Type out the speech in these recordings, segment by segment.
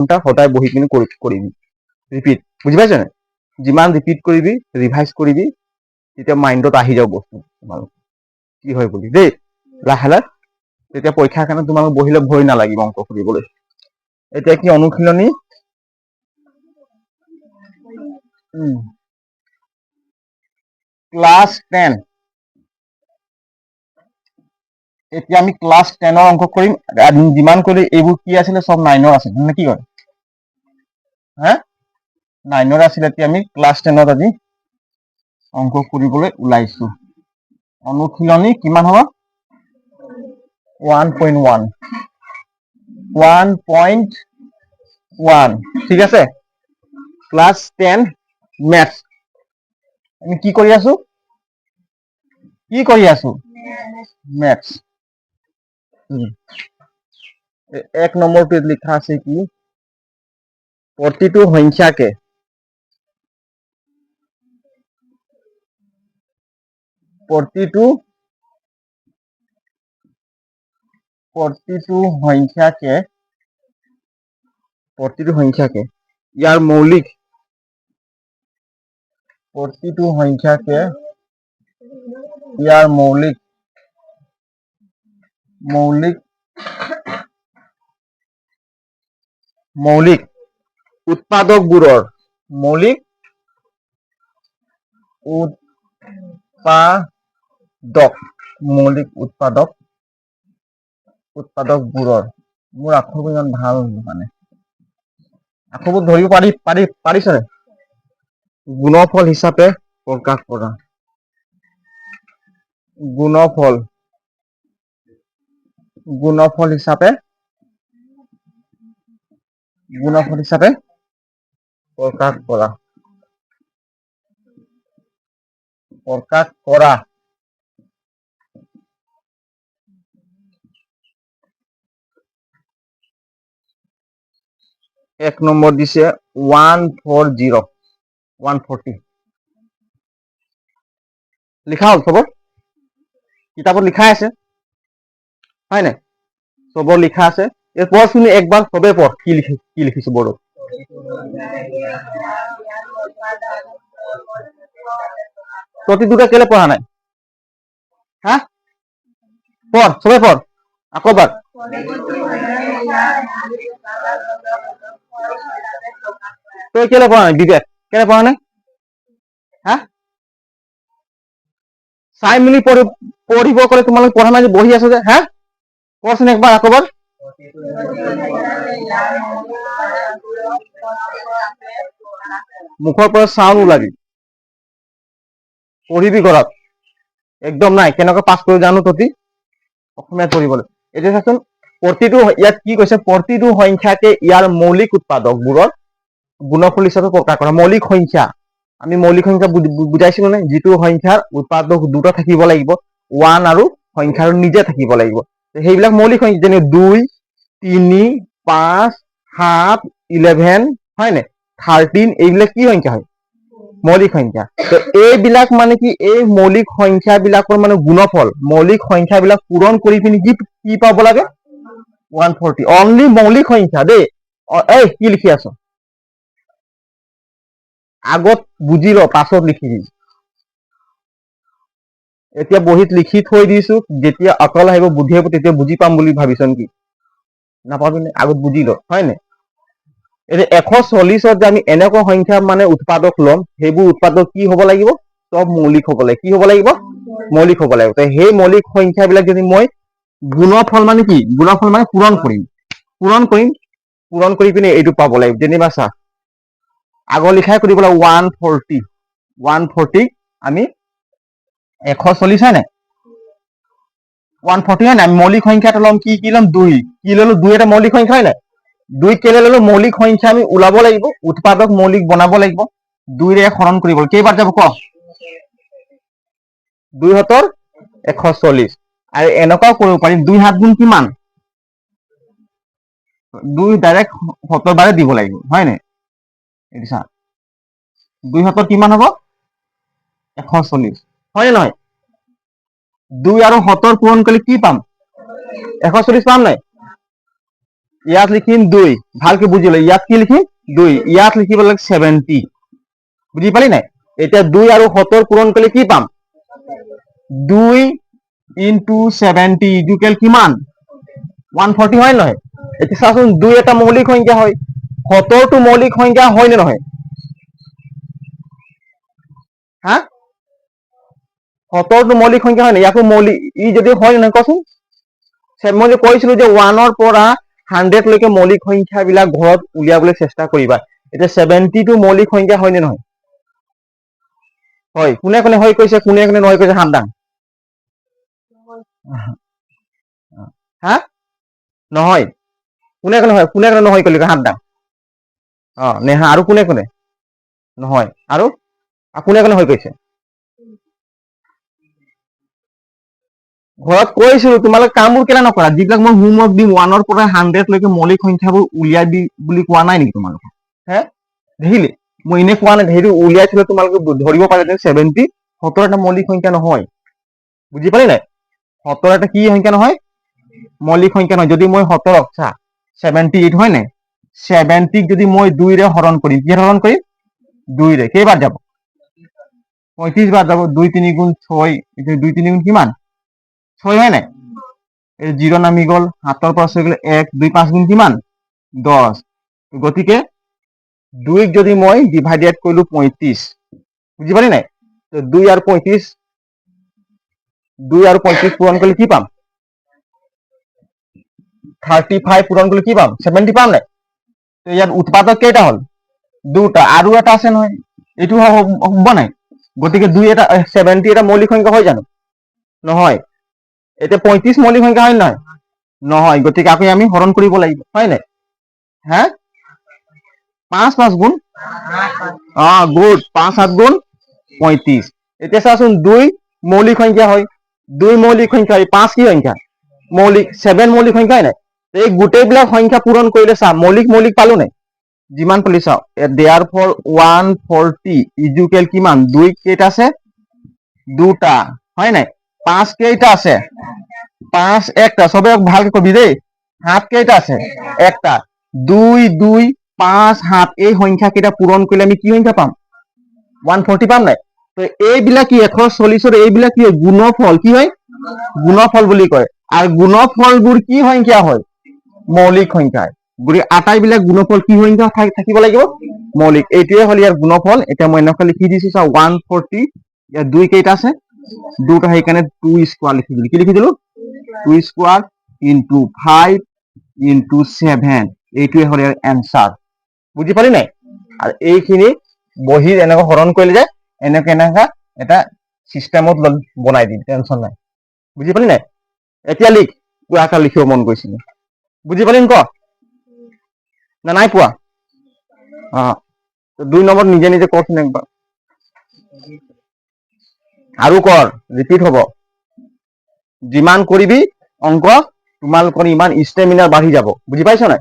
ঘণ্টা সদায় বহি কিনে কৰিবি ৰিপিট বুজি পাইছ নে যিমান ৰিপিট কৰিবি ৰিভাইজ কৰিবি তেতিয়া মাইণ্ডত আহি যাব বস্তু তোমালোক কি হয় বুলি দেই লাহে লাহে তেতিয়া পৰীক্ষাৰ কাৰণে তোমালোক বহিলে ভয় নালাগিব অংক কৰিবলৈ এতিয়া কি অনুশীলনী ক্লাছ 10 এতিয়া আমি ক্লাছ 10ৰ অংক কৰিম যিমান কৰি এইবোৰ কি আছিলে চব 9ৰ আছিল নে কি কয় হা 9ৰ আছিল এতিয়া আমি ক্লাছ 10ত আজি অংক কৰিবলৈ ওলাইছো অনুশীলনী কিমান হ'ব 1.1 ঠিক আছে ক্লাছ 10 মেথছ আমি কি কৰি আছো মেথছ এক নম্বৰটোত লিখা আছে কি প্ৰতিটো সংখ্যাকে প্ৰতিটো সংখ্যাকে ইয়াৰ মৌলিক উৎপাদকবোৰৰ মোৰ আখৰবোৰ ইমান ভাল মানে আখৰবোৰ ধৰিব পাৰিছনে গুণফল হিচাপে প্ৰকাশ কৰা গুণফল হিচাপে প্ৰকাশ কৰা এক নম্বৰ দিছে 140 লিখা হ'ল চবৰ কিতাপত লিখা আছে হয় নাই চবৰ লিখা আছে এই পঢ়চোন একবাৰ চবে পঢ় কি লিখিছো বৰ্ডত প্ৰতিটোকে কেলে পঢ়া নাই হা পঢ় চবে পঢ় আকৌ বাৰ তই কেলে পঢ়া নাই বিবেক কেলে পঢ়া নাই হা চাই মিলি পঢ়িব করে তোমালোক পঢ়া নাই যে বহি আছো যে হা পঢ়চোন একবার আকবার মুখৰ পৰা চাউণ্ড ওলাবি পঢ়িবি ঘৰত একদম নাই কেনেকৈ পাছ কৰি জানো ততি অসমীয়াত পঢ়িবলৈ এতিয়া চাচোন প্ৰতিটো ইয়াত কি কৈছে প্ৰতিটো সংখ্যাকে ইয়াৰ মৌলিক উৎপাদকবোৰৰ গুণফল হিচাপে প্ৰকাশ কৰা মৌলিক সংখ্যা আমি মৌলিক সংখ্যা বুজাইছিলো নে যিটো সংখ্যাৰ উৎপাদক দুটা থাকিব লাগিব 1 আৰু সংখ্যাৰ নিজে থাকিব লাগিব সেইবিলাক মৌলিক সংখ্যা যেনে 2 3 5 7 11 হয় নে 13 এইবিলাক কি সংখ্যা হয় মৌলিক সংখ্যা তো এইবিলাক মানে কি এই মৌলিক সংখ্যাবিলাকৰ মানে গুণফল মৌলিক সংখ্যাবিলাক পূৰণ কৰি পিনি কি পাব লাগে 140 অনলি মৌলিক সংখ্যা দেই এই কি লিখি আছো আগত বুজি ল পাছত লিখিবি এতিয়া বহিত লিখি থৈ দিছো যেতিয়া অকল আহিব বুদ্ধি হ'ব তেতিয়া বুজি পাম বুলি ভাবিছ নেকি নাপাবি নে আগত বুজি ল হয় নে এতিয়া 140ত যে আমি এনেকুৱা সংখ্যা মানে উৎপাদক লম সেইবোৰ উৎপাদক কি হ'ব লাগিব সব মৌলিক হ'ব লাগিব কি হ'ব লাগিব মৌলিক হ'ব লাগিব তো সেই মৌলিক সংখ্যাবিলাক যদি মই গুণফল মানে কি গুণফল মানে পূৰণ কৰি পিনে এইটো পাব লাগিব যেনিবা চা আগৰ লিখাই কৰিব লাগিব 140 আমি 140 হয় নাই 140 হয় নাই মৌলিক সংখ্যা এটা ল'ম কি ল'ম 2 কি ল'লো 2 এটা মৌলিক সংখ্যা হয় নাই 2 কেলে ল'লো মৌলিক সংখ্যা আমি ওলাব লাগিব উৎপাদক মৌলিক বনাব লাগিব 2 ৰে হৰণ কৰিব কেইবাৰ যাব ক 2 হাতৰ 140 আৰু এনেকুৱাও কৰিব পাৰি 2 হাত গুণ কিমান 2 ডাইৰেক্ট 70 বাৰে দিব লাগিব হয় নাই এইটো চা 2 হাতৰ কিমান হ'ব 140 হয় নহয় 2 আৰু 70 পূৰণ কৰিলে কি পাম 140 পাম নাই ইয়াত লিখিম 2 ভালকে বুজিলে ইয়াত কি লিখিম 2 ইয়াত লিখিব লাগে 70 বুজি পালি নাই এতিয়া 2 আৰু 70 পূৰণ কৰিলে কি পাম 2 into 70 ইকুৱেল কিমান 140 হয় নহয় এতিয়া চাচোন 2 এটা মৌলিক সংখ্যা হয় 70 টো মৌলিক সংখ্যা হয় নে নহয় হা 70 টো মৌলিক সংখ্যা হয় না ইয়াকো মৌলিক ই যদি হয় নহয় কচোন মই যে কৈছিলো যে 1 ৰ পৰা 100 লৈকে মৌলিক সংখ্যাবিলাক ঘৰত উলিয়াবলৈ চেষ্টা কৰিবা এতিয়া 70 টো মৌলিক সংখ্যা হয় নে নহয় হয় কোনে কোনে হয় কৈছে কোনে কোনে নহয় কৈছে হাত দাং হা নহয় কোনে কোনে নহয় কলি হাত দাং নেহা আৰু কোনে কোনে নহয় আৰু কোনে কোনে হৈ কৈছে ঘৰত কৈছিলো তোমালোকে কামবোৰ কেলে নকৰা যিবিলাক মই হোমৱৰ্ক দিম 1 ৰ পৰা 100 লৈকে মৌলিক সংখ্যাবোৰ উলিয়াই দি বুলি কোৱা নাই নেকি তোমালোকে হে দেখিলি মই এনে কোৱা নাই সেইটো উলিয়াই থলে তোমালোকে ধৰিব পাৰে যে 70 70 এটা মৌলিক সংখ্যা নহয় বুজি পালি নাই 70 এটা কি সংখ্যা নহয় মৌলিক সংখ্যা নহয় যদি মই 70 চা 78 হয় নাই 70 যদি মই 2 ৰে হৰণ কৰিম কি হৰণ কৰিম 2 ৰে কেইবাৰ যাব 35 বাৰ যাব 2 3 গুণ 6 এতিয়া 2 3 গুণ কিমান 6 হয় নাই এই 0 নামি গ'ল 7 ৰ পৰা 6 গ'লে 1 2 5 গুণ কিমান 10 গতিকে 2 যদি মই ডিভাইডেড কৰিলো 35 বুজি পালি নাই 2 আৰু 35 পূৰণ কৰিলে কি পাম 35 পূৰণ কৰিলে কি পাম 70 পাম নাই ইয়াত উৎপাদক কেইটা হল দুটা আৰু এটা আছে নহয় এইটো হ'ব নাই গতিকে 2 এটা 70 এটা মৌলিক সংখ্যা হয় জানো নহয় এতিয়া 35 মৌলিক সংখ্যা হয় নহয় নহয় গতিকে আকৌ আমি হৰণ কৰিব লাগিব হয় নাই হা 5 গুণ গুড 5 গুণ 35 এতিয়া চাচোন 2 মৌলিক সংখ্যা হয় 2 মৌলিক সংখ্যা 5 কি সংখ্যা মৌলিক 7 মৌলিক সংখ্যা হয় নাই এই গোটেইবিলাক সংখ্যা পূৰণ কৰিলে চা মৌলিক পালো নাই যিমান পালি চাও দেয়াৰ ফৰ 140 ইকুৱেল কিমান 2 কেইটা আছে দুটা হয় নাই 5 কেইটা আছে 5 একটা সবে ভালকে কবি দেই 7 কেইটা আছে একটা 2 2 5 7 এই সংখ্যা কেইটা পূৰণ কৰিলে আমি কি সংখ্যা পাম 140 পাম নাই তো এইবিলাক কি 140 এইবিলাক কি গুণফল কি হয় গুণফল বুলি কয় আৰু গুণফলবোৰ কি সংখ্যা হয় মৌলিক সংখ্যা গতিকে আটাইবিলাক গুণফল কি সংখ্যা থাকিব লাগিব মৌলিক এইটোৱে হ'ল ইয়াৰ গুণফল এতিয়া মই এনেকৈ লিখি দিছো চা 140 ইয়াত 2 কেইটা আছে দুটা সেইকাৰণে 2 স্কোয়াৰ লিখি দিলো কি লিখি দিলো 2 স্কোয়াৰ ইনটু 5 ইনটু 7 এইটোৱে হ'ল ইয়াৰ এনসাৰ বুজি পালি নাই আৰু এইখিনি বহিৰ এনেকৈ হৰণ কৰিলে যে এনেকৈ এটা সিস্টেমত বনাই দিম টেনশন নাই বুজি পালি নাই এতিয়া লিখ পুৰা আকাৰ লিখিব মন গৈছিল বুজি পালি ক না নাই পোৱা তো 2 নম্বৰ নিজে নিজে কৰচোন একবাৰ আৰু কৰ ৰিপিট হ'ব যিমান কৰিবি অংক তোমালোকৰ ইমান ষ্টেমিনা বাঢ়ি যাব বুজি পাইছ নাই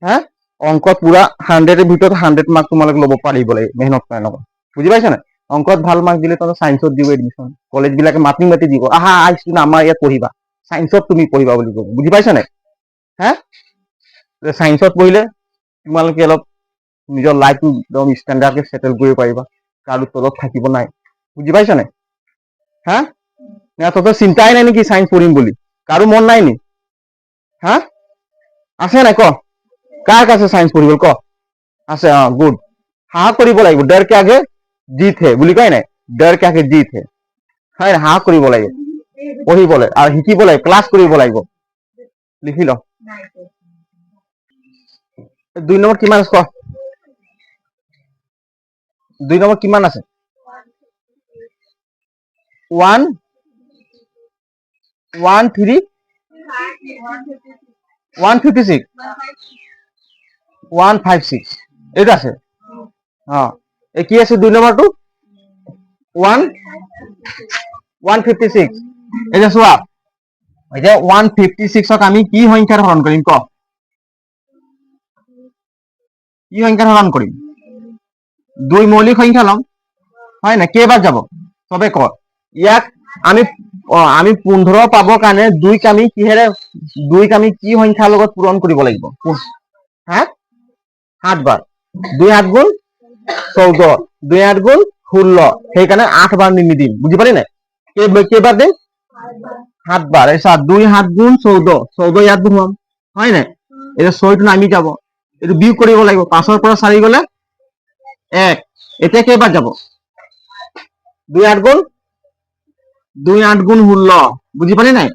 হা অংকত পুৰা 100 এৰ ভিতৰত 100 মাৰ্ক তোমালোক ল'ব পাৰিব লাগে মেহনত কৰা লগত বুজি পাইছ নাই অংকত ভাল মাৰ্ক দিলে তহঁতৰ সায়েন্সত দিব এডমিশন কলেজ বিলাকে মাতি দিব আহা আইছটো না আমাৰ ইয়াত পঢ়িবা সায়েন্সত তুমি পঢ়িবা বুলি ক'ব বুজি পাইছ নাই হা সায়েন্সত পঢ়িলে তোমালোকে অলপ নিজৰ লাইফটো একদম ষ্টেণ্ডাৰ্ডকে সেটেল কৰিব পাৰিবা কাৰো তলত থাকিব নাই বুজি পাইছ নাই হা না তোর চিন্তাই নাই নেকি সায়েন্স পড়িম বলি কারো মন নাই নি হ্যাঁ আছে নাই ক কার কাছে সায়েন্স পড়িব ক আছে গুড হাঁ কৰিব লাগিব ডৰ কে আগে জিত হে বুলি কয় নাই ডৰ কে আগে জিত হে হয় হাঁ কৰিব লাগিব পঢ়িবলৈ আৰু শিকিব লাগিব ক্লাছ কৰিব লাগিব লিখি ল 2 নম্বৰ কিমান আছে 2 নম্বৰ কিমান আছে 1 1 3 156 156 এটা আছে এ কি আছে 2 নম্বৰটো 156 এটা চোৱা এতিয়া 156ক আমি কি সংখ্যাৰ হৰণ কৰিম ক কি সংখ্যাৰ হৰণ কৰিম 2 মৌলিক সংখ্যা লম হয় না কেইবাৰ যাব সবে ক ইয়াক আমি আমি 15 পাবৰ কাৰণে 2ক আমি কিহেৰে 2ক আমি কি সংখ্যাৰ লগত পূৰণ কৰিব লাগিব হা 7 বাৰ 2 7 গুণ 14 2 8 গুণ 16 সেইকাৰণে 8 বাৰ নিমিদিম বুজি পালি নাই কেইবাৰ দিম 7 বাৰ এই 2 7 গুণ 14 14 ইয়াত বহুৱাম হয় নাই এটা 6টো নামি যাব এইটো বিয়োগ কৰিব লাগিব 5ৰ পৰা 4 গলে 1 এতিয়া কেইবাৰ যাব 2 8 গুণ 2 8 গুণ 16 বুজি পালি নাই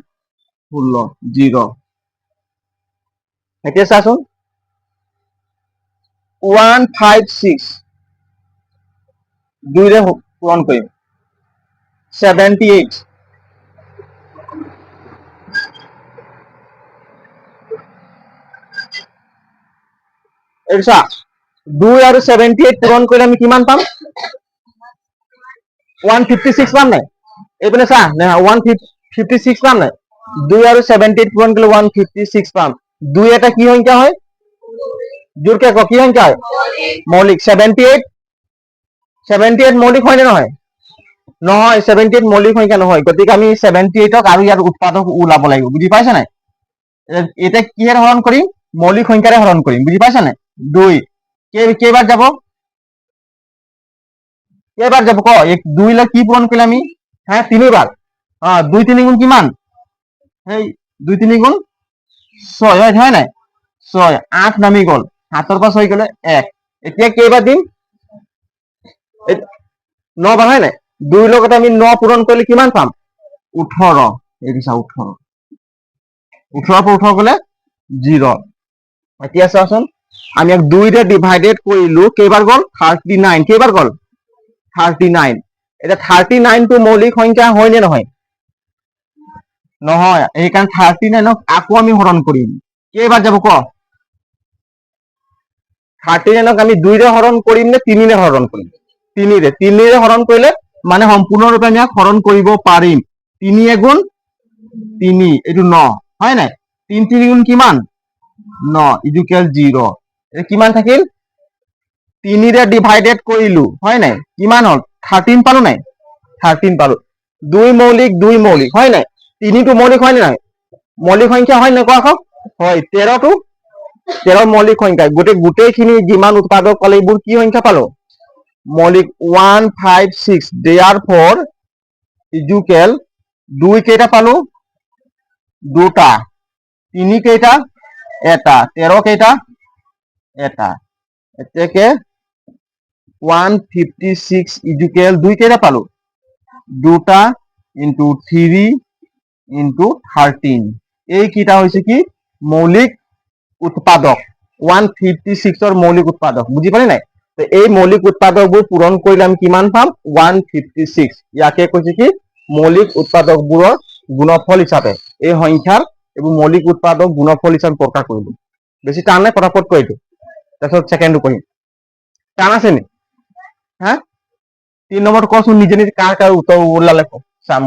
16 0 এতিয়া চাচোন 156 2ৰে পূৰণ কৰিম 78 এইটো চা 2 আৰু 78 পূৰণ কৰিলে আমি কিমান পাম 156 পাম নাই এইপিনে চা 156 পাম নাই 2 আৰু 78 পূৰণ কৰিলে 156 পাম 2 এটা কি সংখ্যা হয় জোৰকে ক কি সংখ্যা হয় মৌলিক 78 মৌলিক হয় নে নহয় নহয় 78 মৌলিক সংখ্যা নহয় গতিকে আমি 78ক আৰু ইয়াৰ উৎপাদক ওলাব লাগিব বুজি পাইছা নাই এটা কিহেৰে হৰণ কৰিম মৌলিক সংখ্যাৰে হৰণ কৰিম বুজি পাইছা নাই 2 কেইবাৰ যাব ক 2 লৈ কি পূৰণ কৰিলে আমি হ্যাঁ 3বাৰ 2 3 গুণ কিমান এই 2 3 গুণ 6 হয় নাই 6 8 নামি গল 7ৰ পৰা 6 গলে 1 এতিয়া কেইবাৰ দিম 9 বাৰ হয় নাই 2 লগত আমি 9 পূৰণ কৰিলে কিমান পাম 18 এই দিছা 18 18 পৰা 18 গলে 0 এতিয়া চাচোন আমি 2ৰে ডিভাইডেড কৰিলো কেইবাৰ গল 39 কেইবাৰ গল 39 এটা 39 টো মৌলিক সংখ্যা হয় নে নহয় নহয় এইকাৰণে 39ক আকৌ আমি হৰণ কৰিম কেইবাৰ যাব ক 39ক আমি 2ৰে হৰণ কৰিম নে 3ৰে হৰণ কৰিম 3ৰে হৰণ কৰিলে মানে সম্পূৰ্ণৰূপে আমি হৰণ কৰিব পাৰিম 3 গুণ 3 এইটো 9 হয় নাই 3 3 গুণ কিমান 9 ইকুৱেল 0 কিমান থাকিল 3ৰে ডিভাইডেড কৰিলো হয় নাই কিমান হল 13 পালো নাই 13 পালো 2 মৌলিক হয় নাই 3টো মৌলিক হয় নাই মৌলিক সংখ্যা হয় নাই কোৱা আকৌ হয় 13 মৌলিক সংখ্যা গোটেইখিনি যিমান উৎপাদক পালে এইবোৰ কি সংখ্যা পালো মৌলিক 156 therefore ইকুৱেল 2 কেইটা পালো 2টা 3 কেইটা এটা 13 কেইটা এটা এতেকে 156 ইকুৱেল 2 কেইটা পালো 2টা ইনটু 3 ইনটু 13 এই কিটা হৈছে কি মৌলিক উৎপাদক 156ৰ মৌলিক উৎপাদক বুজি পালি নাই এই মৌলিক উৎপাদকবোৰ পূৰণ কৰিলে আমি কিমান পাম 156 ইয়াকে কৈছে কি মৌলিক উৎপাদকবোৰৰ গুণফল হিচাপে এই সংখ্যাৰ এইবোৰ মৌলিক উৎপাদক গুণফল হিচাপে প্ৰকাশ কৰিলো বেছি টান নাই ফটাফট কৈ দিও তাৰপিছত সেকেন্ডটো কৰিম টান আছে নি হা 3 নম্বৰ কচোন নিজে নিজে কাৰ উত্তৰ ওলালে চাম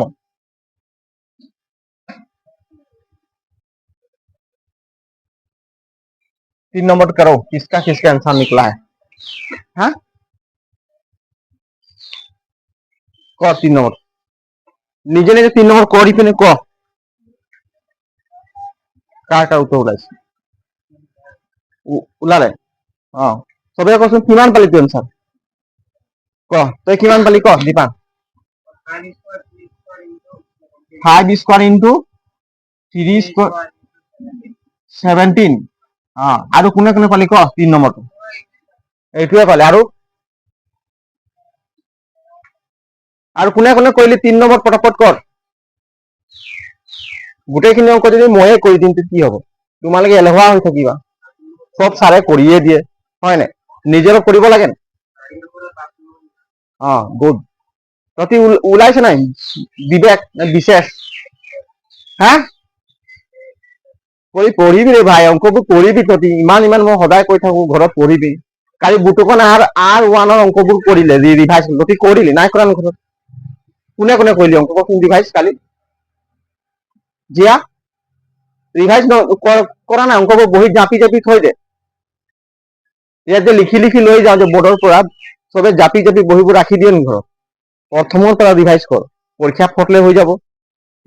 3 नंबर करो किसका किसका आंसर निकला है हाँ क 3 नंबर নিজে নিজে 3 নম্বৰ কৰি পিনে ক কাৰ উত্তৰ ওলাইছে ওলালে চবে কচোন কিমান পালি তুই আনসাৰ ক তই কিমান পালি ক দীপান 5 স্কয়াৰ ইনটু 3 স্কয়াৰ 17 আৰু কোনে কোনে পালি ক 3 নম্বৰটো এইটোৱে পালে আৰু কোনে কোনে কৰিলি 3 নম্বৰ পটাপট কৰ গোটেইখিনি অংক যদি ময়ে কৰি দিম কি হ'ব তোমালোকে এলহুৱা হৈ থাকিবা সব সাৰে কৰিয়ে দিয়ে হয় নাই নিজেও কৰিব লাগে গুড ততি ওলাইছে নাই বিবেক বিশেষ হা পঢ়িবি ৰে ভাই অংকবোৰ পঢ়িবি ততি ইমান মই সদায় কৈ থাকো ঘৰত পঢ়িবি কালি বুটুকন R1ৰ অংকবোৰ কৰিলে ৰিভাইজ ততি কৰিলি নাই কৰা ঘৰত কোনে কোনে কৰিলি অংক কচোন ৰিভাইজ কালি জিয়া ৰিভাইজ কৰা নাই অংকবোৰ বহিত জাপি জাপি থৈ দে ইয়াত যে লিখি লিখি লৈ যাওঁ যে বোৰ্ডৰ পৰা সবে জাপি জাপি বহিবোৰ ৰাখি দিয়ে ঘৰত প্ৰথমৰ পৰা ৰিভাইজ কৰ পৰীক্ষা ফটলে হৈ যাব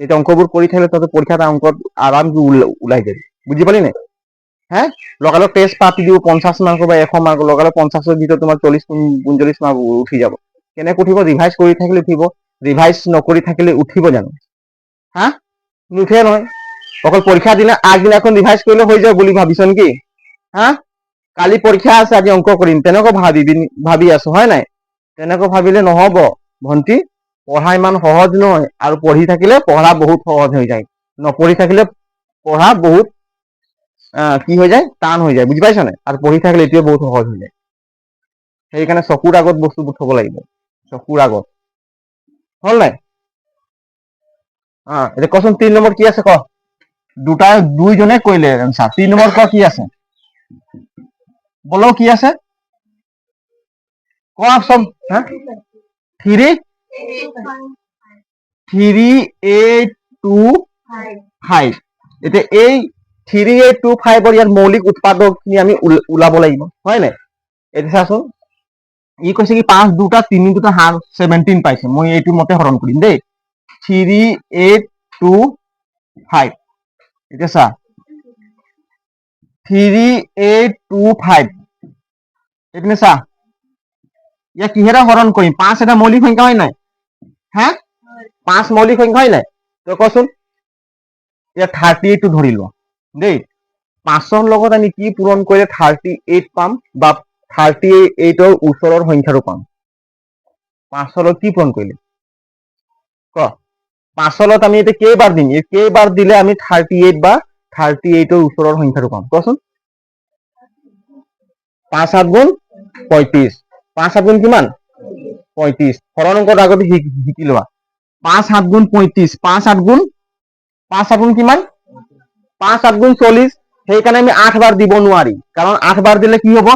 এই অঙ্কবোৰ কৰি থাকিলে তহঁতে পৰীক্ষাত অঙ্কত আৰামকে ওলাই যাবি বুজি পালি নাই হ্যাঁ লগালগ টেষ্ট পাতি দিব 50 মাৰ্ক বা 100 মাৰ্ক লগালগ 50ৰ ভিতৰত তোমাৰ 40 45 মাৰ্ক উঠি যাব কেনেকৈ উঠিব ৰিভাইজ কৰি থাকিলে উঠিব ৰিভাইজ নকৰি থাকিলে উঠিব জানো হা নুঠে নহয় অকল পৰীক্ষা দিনা আগদিনাখন ৰিভাইজ কৰিলে হৈ যাব বুলি ভাবিছ নেকি হা কালি পৰীক্ষা আছে আজি অংক কৰিম তেনেকৈ ভাবি আছো হয় নাই তেনেকৈ ভাবিলে নহব ভন্টি পঢ়া ইমান সহজ নহয় আৰু পঢ়ি থাকিলে পঢ়া বহুত সহজ হৈ যায় নপঢ়ি থাকিলে পঢ়া বহুত কি হৈ যায় টান হৈ যায় বুজি পাইছ নাই আৰু পঢ়ি থাকিলে এইটোৱে বহুত সহজ হৈ যায় সেইকাৰণে চকুৰ আগত বস্তুবোৰ থব লাগিব চকুৰ আগত হল নাই এতিয়া কচোন 3 নম্বৰ কি আছে ক দুইজনে কৰিলে চা 3 নম্বৰ ক কি আছে বলো কি আছে ক চব হা 3825 এতিয়া এই 3825 ইয়াৰ মৌলিক উৎপাদক খিনি আমি ওলাব লাগিব হয় নাই এতিয়া চাচোন ই কৈছে কি 5 2টা 3 2টা 17 পাইছে মই এইটো মতে হৰণ কৰিম দেই 3825 এতিয়া চা 3825 এইপিনে চা ইয়াক কিহেৰে হৰণ কৰিম 5 এটা মৌলিক সংখ্যা হয় নাই হা 5 মৌলিক সংখ্যা হয় নাই তই কচোন ইয়াত 38 টো ধৰি লোৱা দেই 5ৰ লগত আমি কি পূৰণ কৰিলে 38 পাম বা 38ৰ ওচৰৰ সংখ্যাটো পাম 5ৰ লগত কি পূৰণ কৰিলে ক 5ৰ লগত আমি এতিয়া কেইবাৰ দিম কেইবাৰ দিলে আমি 38 বা 38ৰ ওচৰৰ সংখ্যাটো পাম কচোন 5 7 গুণ 35 5 7 গুণ কিমান 35 হৰণ অংকত আগতে শিকি লোৱা 5 7 গুণ 35 5 8 গুণ 5 7 গুণ কিমান 5 7 গুণ 40 সেইকাৰণে আমি 8 বাৰ দিব নোৱাৰি কাৰণ 8 বাৰ দিলে কি হ'ব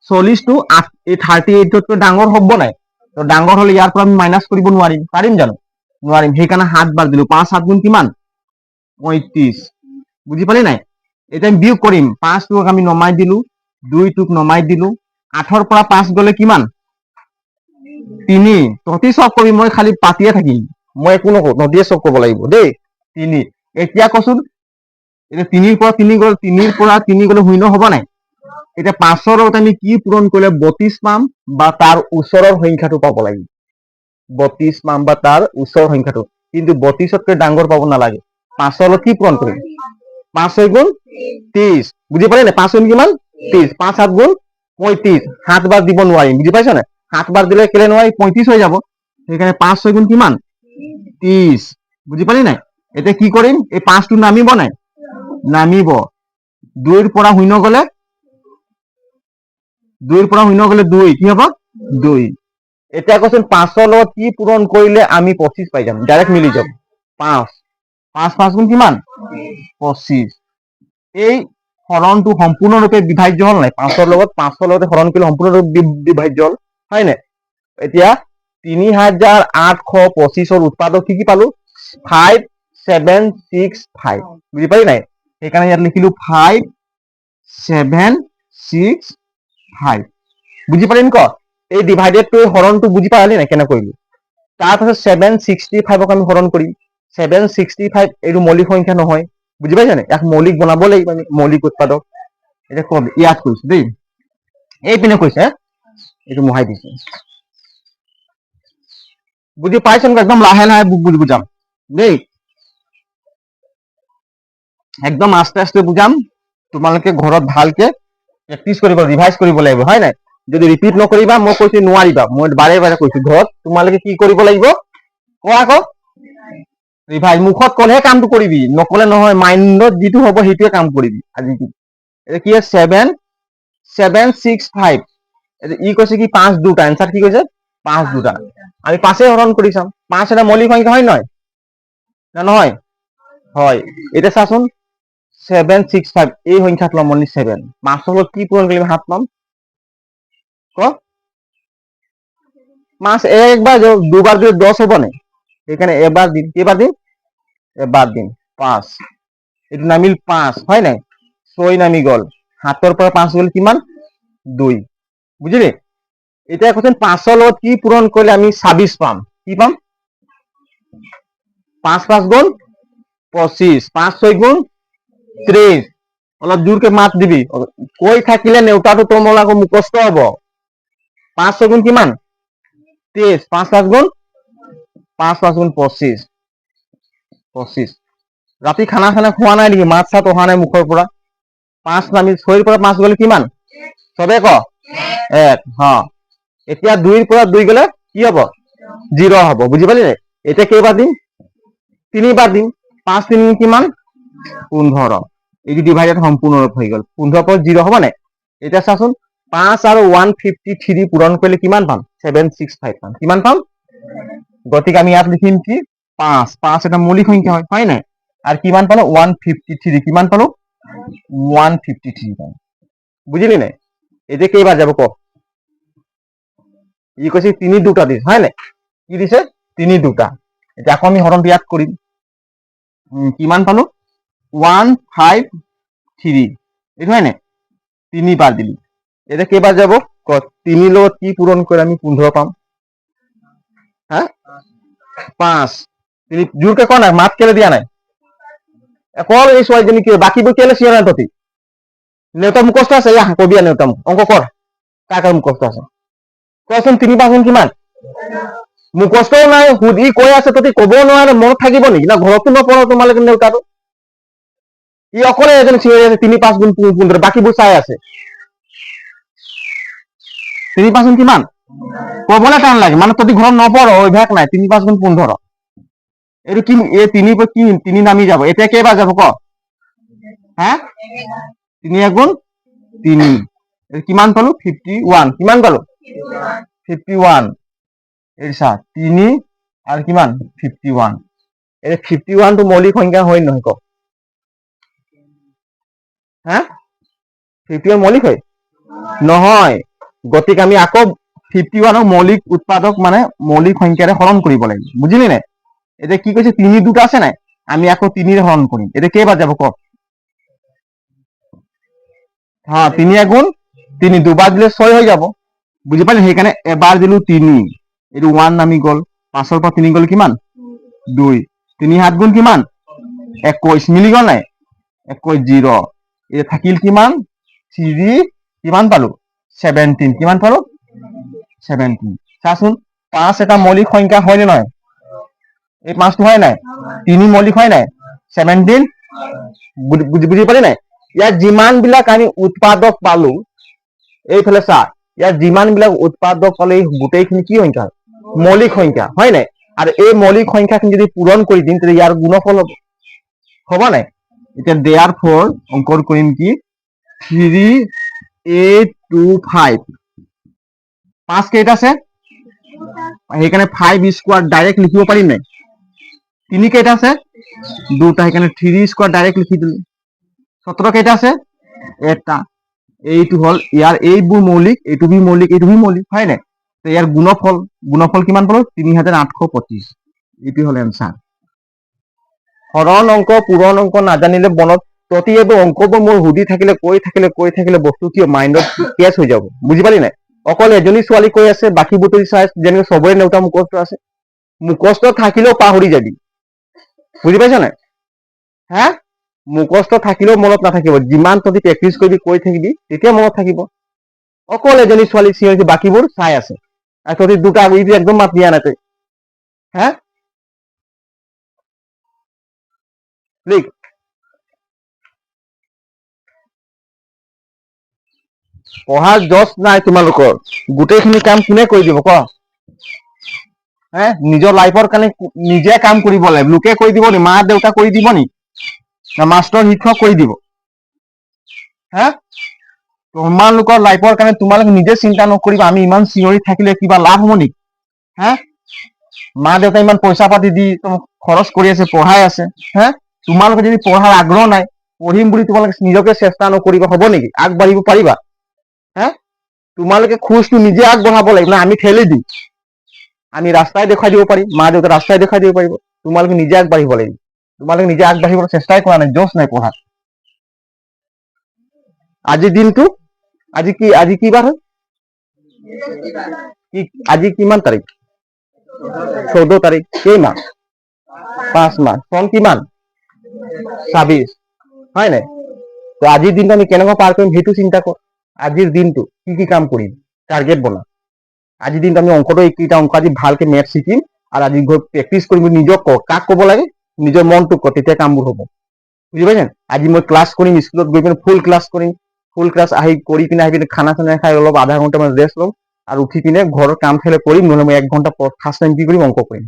40 টো 38 তকৈ ডাঙৰ হ'ব নাই তো ডাঙৰ হলে ইয়াৰ পৰা আমি মাইনাস কৰিব নোৱাৰিম পাৰিম জানো নোৱাৰিম সেইকাৰণে 7 বাৰ দিলো 5 7 গুণ কিমান 35 বুজি পালি নাই এতিয়া আমি বিয়োগ কৰিম 5 টোক আমি নমাই দিলো 2 টোক নমাই দিলো 8ৰ পৰা 5 গলে কিমান 3 তহঁতি চব কৰি মই খালি পাতিয়ে থাকিম মই একো নকওঁ তহঁতিয়ে চব কৰিব লাগিব দেই 3 এতিয়া কচোন এতিয়া 3ৰ পৰা 3 গ'ল 3ৰ পৰা 3 গ'লে শূন্য হ'ব নাই এতিয়া 5ৰ লগত আমি কি পূৰণ কৰিলে 32 পাম বা তাৰ ওচৰৰ সংখ্যাটো পাব লাগিব 32 পাম বা তাৰ ওচৰৰ সংখ্যাটো কিন্তু 32তকৈ ডাঙৰ পাব নালাগে 5ৰ লগত কি পূৰণ কৰিম 5 6 গুণ 30 বুজি পালি নাই 5 গুণ কিমান 30 5 7 গুণ 35 7 বাৰ দিব নোৱাৰিম বুজি পাইছ নাই 7 বাৰ দিলে কেলে নোৱাৰি 35 হৈ যাব সেইকাৰণে 5 6 গুণ কিমান 30 বুজি পালি নাই এতিয়া কি কৰিম এই 5টো নামিব নাই নামিব 2ৰ পৰা শূন্য গলে 2ৰ পৰা শূন্য গলে 2 কি হ'ব 2 এতিয়া কৈছোন 5ৰ লগত কি পূৰণ কৰিলে আমি 25 পাই যাম ডাইৰেক্ট মিলি যাব 5 5 5 গুণ কিমান 25 এই হৰণটো সম্পূৰ্ণৰূপে বিভাজ্য হল নাই 5ৰ লগত 5ৰ লগত হৰণ কৰিলে সম্পূৰ্ণৰূপে বিভাজ্য হল হয় নাই এতিয়া 3825ৰ উৎপাদক কি পালো 5765 বুজি পালি নাই সেইকাৰণে ইয়াত লিখিলো 5765 বুজি পালি ক এই ডিভাইডেড টো হৰণটো বুজি পালি নাই কেনে কৰিলো তাৰপিছত 765ক আমি হৰণ কৰিম 765 এইটো মৌলিক সংখ্যা নহয় বুজি পাইছা নে ইয়াক মৌলিক বনাব লাগিব আমি মৌলিক উৎপাদক এটা কম ইয়াত কৈছো দেই এইপিনে কৈছে এইটো মোহাই দিছে বুজি পাইছ একদম লাহে লাহে বুজাম দেই একদম আস্তে আস্তে বুজাম তোমালোকে ঘৰত ভালকে প্ৰেক্টিস কৰিব ৰিভাইজ কৰিব লাগিব হয় নাই যদি ৰিপিট নকৰিবা মই কৈছো নোৱাৰিবা মই বাৰে বাৰে কৈছো ঘৰত তোমালোকে কি কৰিব লাগিব কোৱা আকৌ ৰিভাইজ মুখত কলেহে কামটো কৰিবি নকলে নহয় মাইণ্ডত যিটো হ'ব সেইটোৱে কাম কৰিবি আজি এটা কি আছে 765 ই কৈছে কি 5 দুটা এনসার কি কৈছে 5 দুটা আমি 5 হৰণ কৰি চাম 5 এটা মৌলিক সংখ্যা হয় নহয় না নহয় হয় এটা চাচোন 765 এই সংখ্যাত লমনি 7 5ৰ লগত কি পূৰণ কৰিলে 7 পাম ক 5 একবাৰ দুবাৰ দিলে 10 হ'ব নাই সেইকাৰণে এবাৰ দিম কেইবাৰ দিম এবাৰ দিম 5 এইটো নামিল 5 হয় নাই 6 নামি গল 7ৰ পৰা 5 গল কিমান 2 বুজিলি এতিয়া কৈছেন 5ৰ লগত কি পূৰণ কৰিলে আমি 26 পাম কি পাম 5 5 গুণ 25 5 6 গুণ 30 অলপ জোৰকে মাত দিবি কৈ থাকিলে নেউতাটো তোৰ আকৌ মুখস্থ হব 5 6 গুণ কিমান 30 5 5 গুণ 5 5 গুণ 25 25 ৰাতি খানা খোৱা নাই নেকি মাছ চাত অহা নাই মুখৰ পৰা 5 নামি 6 পৰা 5 গলে কিমান চবে ক 1 হ এতিয়া 2 পৰা 2 গলে কি হব 0 হব বুজি পালি নাই এতিয়া কেইবাৰ দিম 3 বাৰ দিম 5 3 কিমান 15 এই ডিভাইডেড সম্পূৰ্ণ হৈ গল 15 পৰা 0 হ'ব নাই এতিয়া চাচোন 5 আৰু 153 পূৰণ কৰিলে কিমান পাম 765 পাম কিমান পাম গতিকে আমি ইয়াত লিখিম কি 5 5 এটা মৌলিক সংখ্যা হয় নাই আর কিমান পালো 153 কিমান পালো 153 পালো বুঝিলি নাই এই যে কেইবাৰ যাব ক ই কৈছে 3 দুটা দিছে হয় নাই কি দিছে 3 দুটা এতিয়া আকৌ আমি হৰণ ইয়াত কৰিম কিমান পালো 153 এইটো হয় নাই 3 বাৰ দিলি এটা কেইবাৰ যাব ক 3 লগত কি পূৰণ কৰি আমি 15 পাম হা 5 তিনি জোৰকে কোৱা নাই মাত কেলে দিয়া নাই অকল এই ছোৱালীজনী কি বাকীবোৰ কেলে চিঞৰা নাই তহঁতি নেউতা মুখস্থ আছে ইয়া কবিয়া নেউতা অংক কৰ কাৰ কাৰ মুখস্থ আছে কচোন 3 5 গুণ কিমান মুখস্থও নাই সুধি কৈ আছে তহঁতি ক'ব নোৱাৰে মনত থাকিব নেকি না ঘৰতো নপঢ়ো তোমালোকে নেউতাটো ই অকলে এজন চিঞৰি আছে 3 5 গুণ 15 বাকীবোৰ চাই আছে 3 5 গুণ কিমান কবলে টান লাগে মানে তহঁতি ঘৰত নপঢ়ো অভ্যাস নাই 3 5 গুণ 15 এইটো কি এই 3 পৰা কি 3 নামি যাব এতিয়া কেইবাৰ যাব ক হা 3 গুণ 3 কিমান পালো 51 কিমান পালো 51 এই চা 3 আৰু কিমান 51 এই 51 টো মৌলিক সংখ্যা হয় নহয় ক হা 51 মৌলিক হয় নহয় গতিকে আমি আকৌ 51 মৌলিক উৎপাদক মানে মৌলিক সংখ্যাৰে হৰণ কৰিব লাগিব বুজিলি নাই এতিয়া কি কৈছে 3 দুটা আছে নাই আমি আকৌ 3 ৰে হৰণ কৰিম এতিয়া কেইবাৰ যাব ক হ্যাঁ 3 গুণ 3 দুবাৰ দিলে 6 হৈ যাব বুজি পালি সেইকাৰণে এবাৰ দিলো 3 এইটো 1 নামি গল 5 পৰা 3 গল কিমান 2 3 7 গুণ কিমান 21 মিলি গল নাই 21 0 এই থাকিল কিমান 3 কিমান পালো 17 কিমান পালো 17 চাচোন 5 এটা মৌলিক সংখ্যা হয় নে নহয় এই 5টো হয় নাই 3 মৌলিক হয় নাই 17 বুজি পালি নাই ইয়াত যিমান বিলাক আমি উৎপাদক পালো এইফালে চা ইয়াত যিমান বিলাক উৎপাদক পালে গোটেইখিনি কি সংখ্যা মৌলিক সংখ্যা হয় নাই আৰু এই মৌলিক সংখ্যাখিনি যদি পূৰণ কৰি দিম তেতিয়া ইয়াৰ গুণফল হ'ব নাই এতিয়া দেয়াৰ ফৰ অংকৰ কৰিম কি 3825 5 কেইটা আছে সেইকাৰণে 5 স্কোয়াৰ ডাইৰেক্ট লিখিব পাৰিম নাই 3 কেইটা আছে দুটা সেইকাৰণে 3 স্কোয়াৰ ডাইৰেক্ট লিখি দিলো 17 কেইটা আছে এটা এইটো হল ইয়াৰ এইবোৰ মৌলিক এইটো বি মৌলিক হয় নাই তো ইয়াৰ গুণফল কিমান পালো 3825 এইটো হল এনসাৰ হৰণ অংক পূৰণ অংক নাজানিলে বনত তহঁতি এইবোৰ অংকবোৰ মোৰ সুধি থাকিলে কৈ থাকিলে বস্তু কি মাইণ্ডত কেচ হৈ যাব বুজি পালি নাই অকল এজনী ছোৱালী কৈ আছে বাকীবোৰ তই চাই যেনেকৈ সবৰে নেউতা মুখস্থ আছে মুখস্থ থাকিলেও পাহৰি যাবি বুজি পাইছ নাই হা মুখস্থ থাকিলেও মনত নাথাকিব যিমান তহঁতি প্ৰেক্টিচ কৰিবি কৈ থাকিবি তেতিয়া মনত থাকিব অকল এজনী ছোৱালী চিঞৰিছে বাকীবোৰ চাই আছে আৰু তহঁতি দুটা একদম মাত দিয়া নাই তই হা লিখ পঢ়াৰ জছ নাই তোমালোকৰ গোটেইখিনি কাম কোনে কৰি দিব ক নিজৰ লাইফৰ কাৰণে নিজে কাম কৰিব লাগিব লোকে কৰি দিব নি মা দেউতা কৰি দিব নি না মাষ্টৰ শিক্ষক কৰি দিব হা তোমালোকৰ লাইফৰ কাৰণে তোমালোক নিজে চিন্তা নকৰিবা আমি ইমান চিঞৰি থাকিলে কিবা লাভ হ'ব নেকি হা মা দেউতা ইমান পইচা পাতি দি খৰচ কৰি আছে পঢ়াই আছে হা তোমালোকে যদি পঢ়াৰ আগ্ৰহ নাই পঢ়িম বুলি তোমালোকে নিজকে চেষ্টা নকৰিবা হ'ব নেকি আগবাঢ়িব পাৰিবা হা তোমালোকে খোজটো নিজে আগবঢ়াব লাগিব না আমি ঠেলি দিম আমি ৰাস্তাই দেখাই দিব পাৰিম মা দেউতা ৰাস্তাই দেখাই দিব পাৰিব তোমালোকে নিজে আগবাঢ়িব লাগিব তোমালোকে নিজে আগবাঢ়িবলৈ চেষ্টাই কৰা নাই জোচ নাই পঢ়াত আজিৰ দিনটো আজি কি বাৰ হয় আজি কিমান তাৰিখ 14 তাৰিখ কেই মাহ 5 মাহ চন কিমান 26 হয় নাই? তো আজিৰ দিনটো আমি কেনেকৈ পাৰ কৰিম সেইটো চিন্তা কৰ। আজিৰ দিনটো কি কাম কৰিম টাৰ্গেট বনা। আজিৰ দিনটো আমি অংকটো এইকেইটা অংক আজি ভালকে মেথ শিকিম আৰু আজি গৈ প্ৰেক্টিচ কৰিম। নিজক ক, কাক ক'ব লাগে? নিজৰ মনটোক ক, তেতিয়া কামবোৰ হ'ব। বুজি পাইছেন? আজি মই ক্লাছ কৰিম, স্কুলত গৈ পিনে ফুল ক্লাছ কৰিম। ফুল ক্লাছ আহি কৰি পিনে খানা চানা খাই অলপ আধা ঘণ্টামান ৰেষ্ট ল'ম আৰু উঠি পিনে ঘৰৰ কাম থাকিলে কৰিম, নহ'লে মই 1 ঘণ্টা ফাৰ্ষ্ট টাইম কি কৰিম? অংক কৰিম।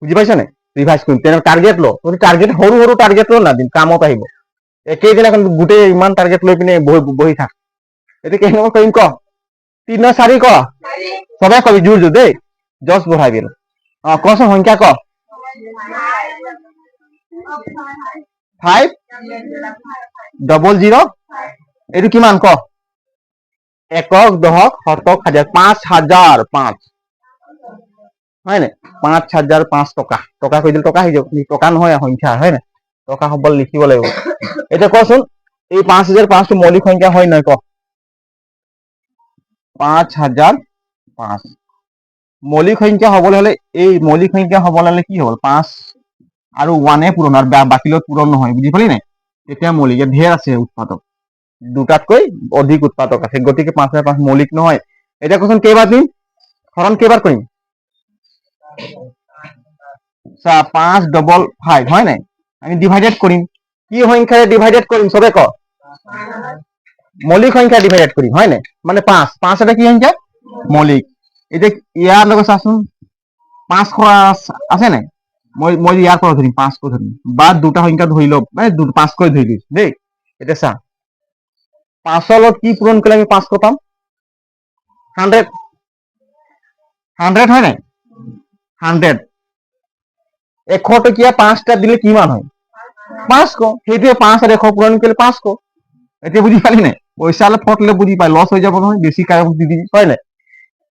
বুজি পাইছা নাই? ৰিভাইজ কৰিম। তেনেকৈ টাৰ্গেট ল। টাৰ্গেট সৰু সৰু টাৰ্গেট ল না, দিন কামত আহিব। একেইদিনাখন গোটেই ইমান টাৰ্গেট লৈ পিনে বহি থাক। এতিয়া কেনেকৈ কৰিম ক? 3 ৰ 4 ক? সবে কবি জোৰ জোৰ দেই। জছ বঢ়াই দিল। কচোন সংখ্যা ক। 5 00 এইটো কিমান ক? একক, দহক, শতক, হাজাৰ। 5005 হয় নাই? 5005 টকা। টকা কৈ দিলে টকা আহি যাব। টকা নহয় সংখ্যা হয় নাই? টকা শব্দ লিখিব লাগিব। এতিয়া কচোন এই 5005 টো মৌলিক সংখ্যা হয় নহয় ক? 5005 মৌলিক সংখ্যা হবলৈ হলে এই মৌলিক সংখ্যা হবলৈ হলে কি হ'ল? 5 আৰু 1 পূৰণ আৰু বাকী লগত পূৰণ নহয়। বুজি পালি নাই? তেতিয়া মৌলিক। ঢেৰ আছে উৎপাদক, দুটাতকৈ অধিক উৎপাদক আছে, গতিকে 5005 মৌলিক নহয়। এতিয়া কচোন কেইবাৰ দিম? হৰণ কেইবাৰ কৰিম? 555 হয় নাই? আমি ডিভাইডেড কৰিম। কি সংখ্যাৰে ডিভাইডেড কৰিম? চবে ক। মৌলিক সংখ্যা ডিভাইডেড কৰিম হয় নাই? মানে 5 এটা কি সংখ্যা? মৌলিক। এতিয়া ইয়াৰ লগত চাচোন 500 আছে নাই? মই ইয়াৰ পৰা ধৰিম, 5 কৈ ধৰিম বা দুটা সংখ্যা ধৰি লওক, 5 কৈ ধৰি দিম দেই। এতিয়া চা 5 লগত কি পূৰণ কৰিলে আমি 500 পাম? 100 হয় নাই? 100 100 টকীয়া 5টা দিলে কিমান হয়? 500। সেইটোৱে 5 আৰু 100 পূৰণ কৰিলে 500। এতিয়া বুজি পালি নাই? পইচা অলপ ফটলে বুজি পাই, লছ হৈ যাব নহয় বেছি কাগজ দি দিবি হয় নাই?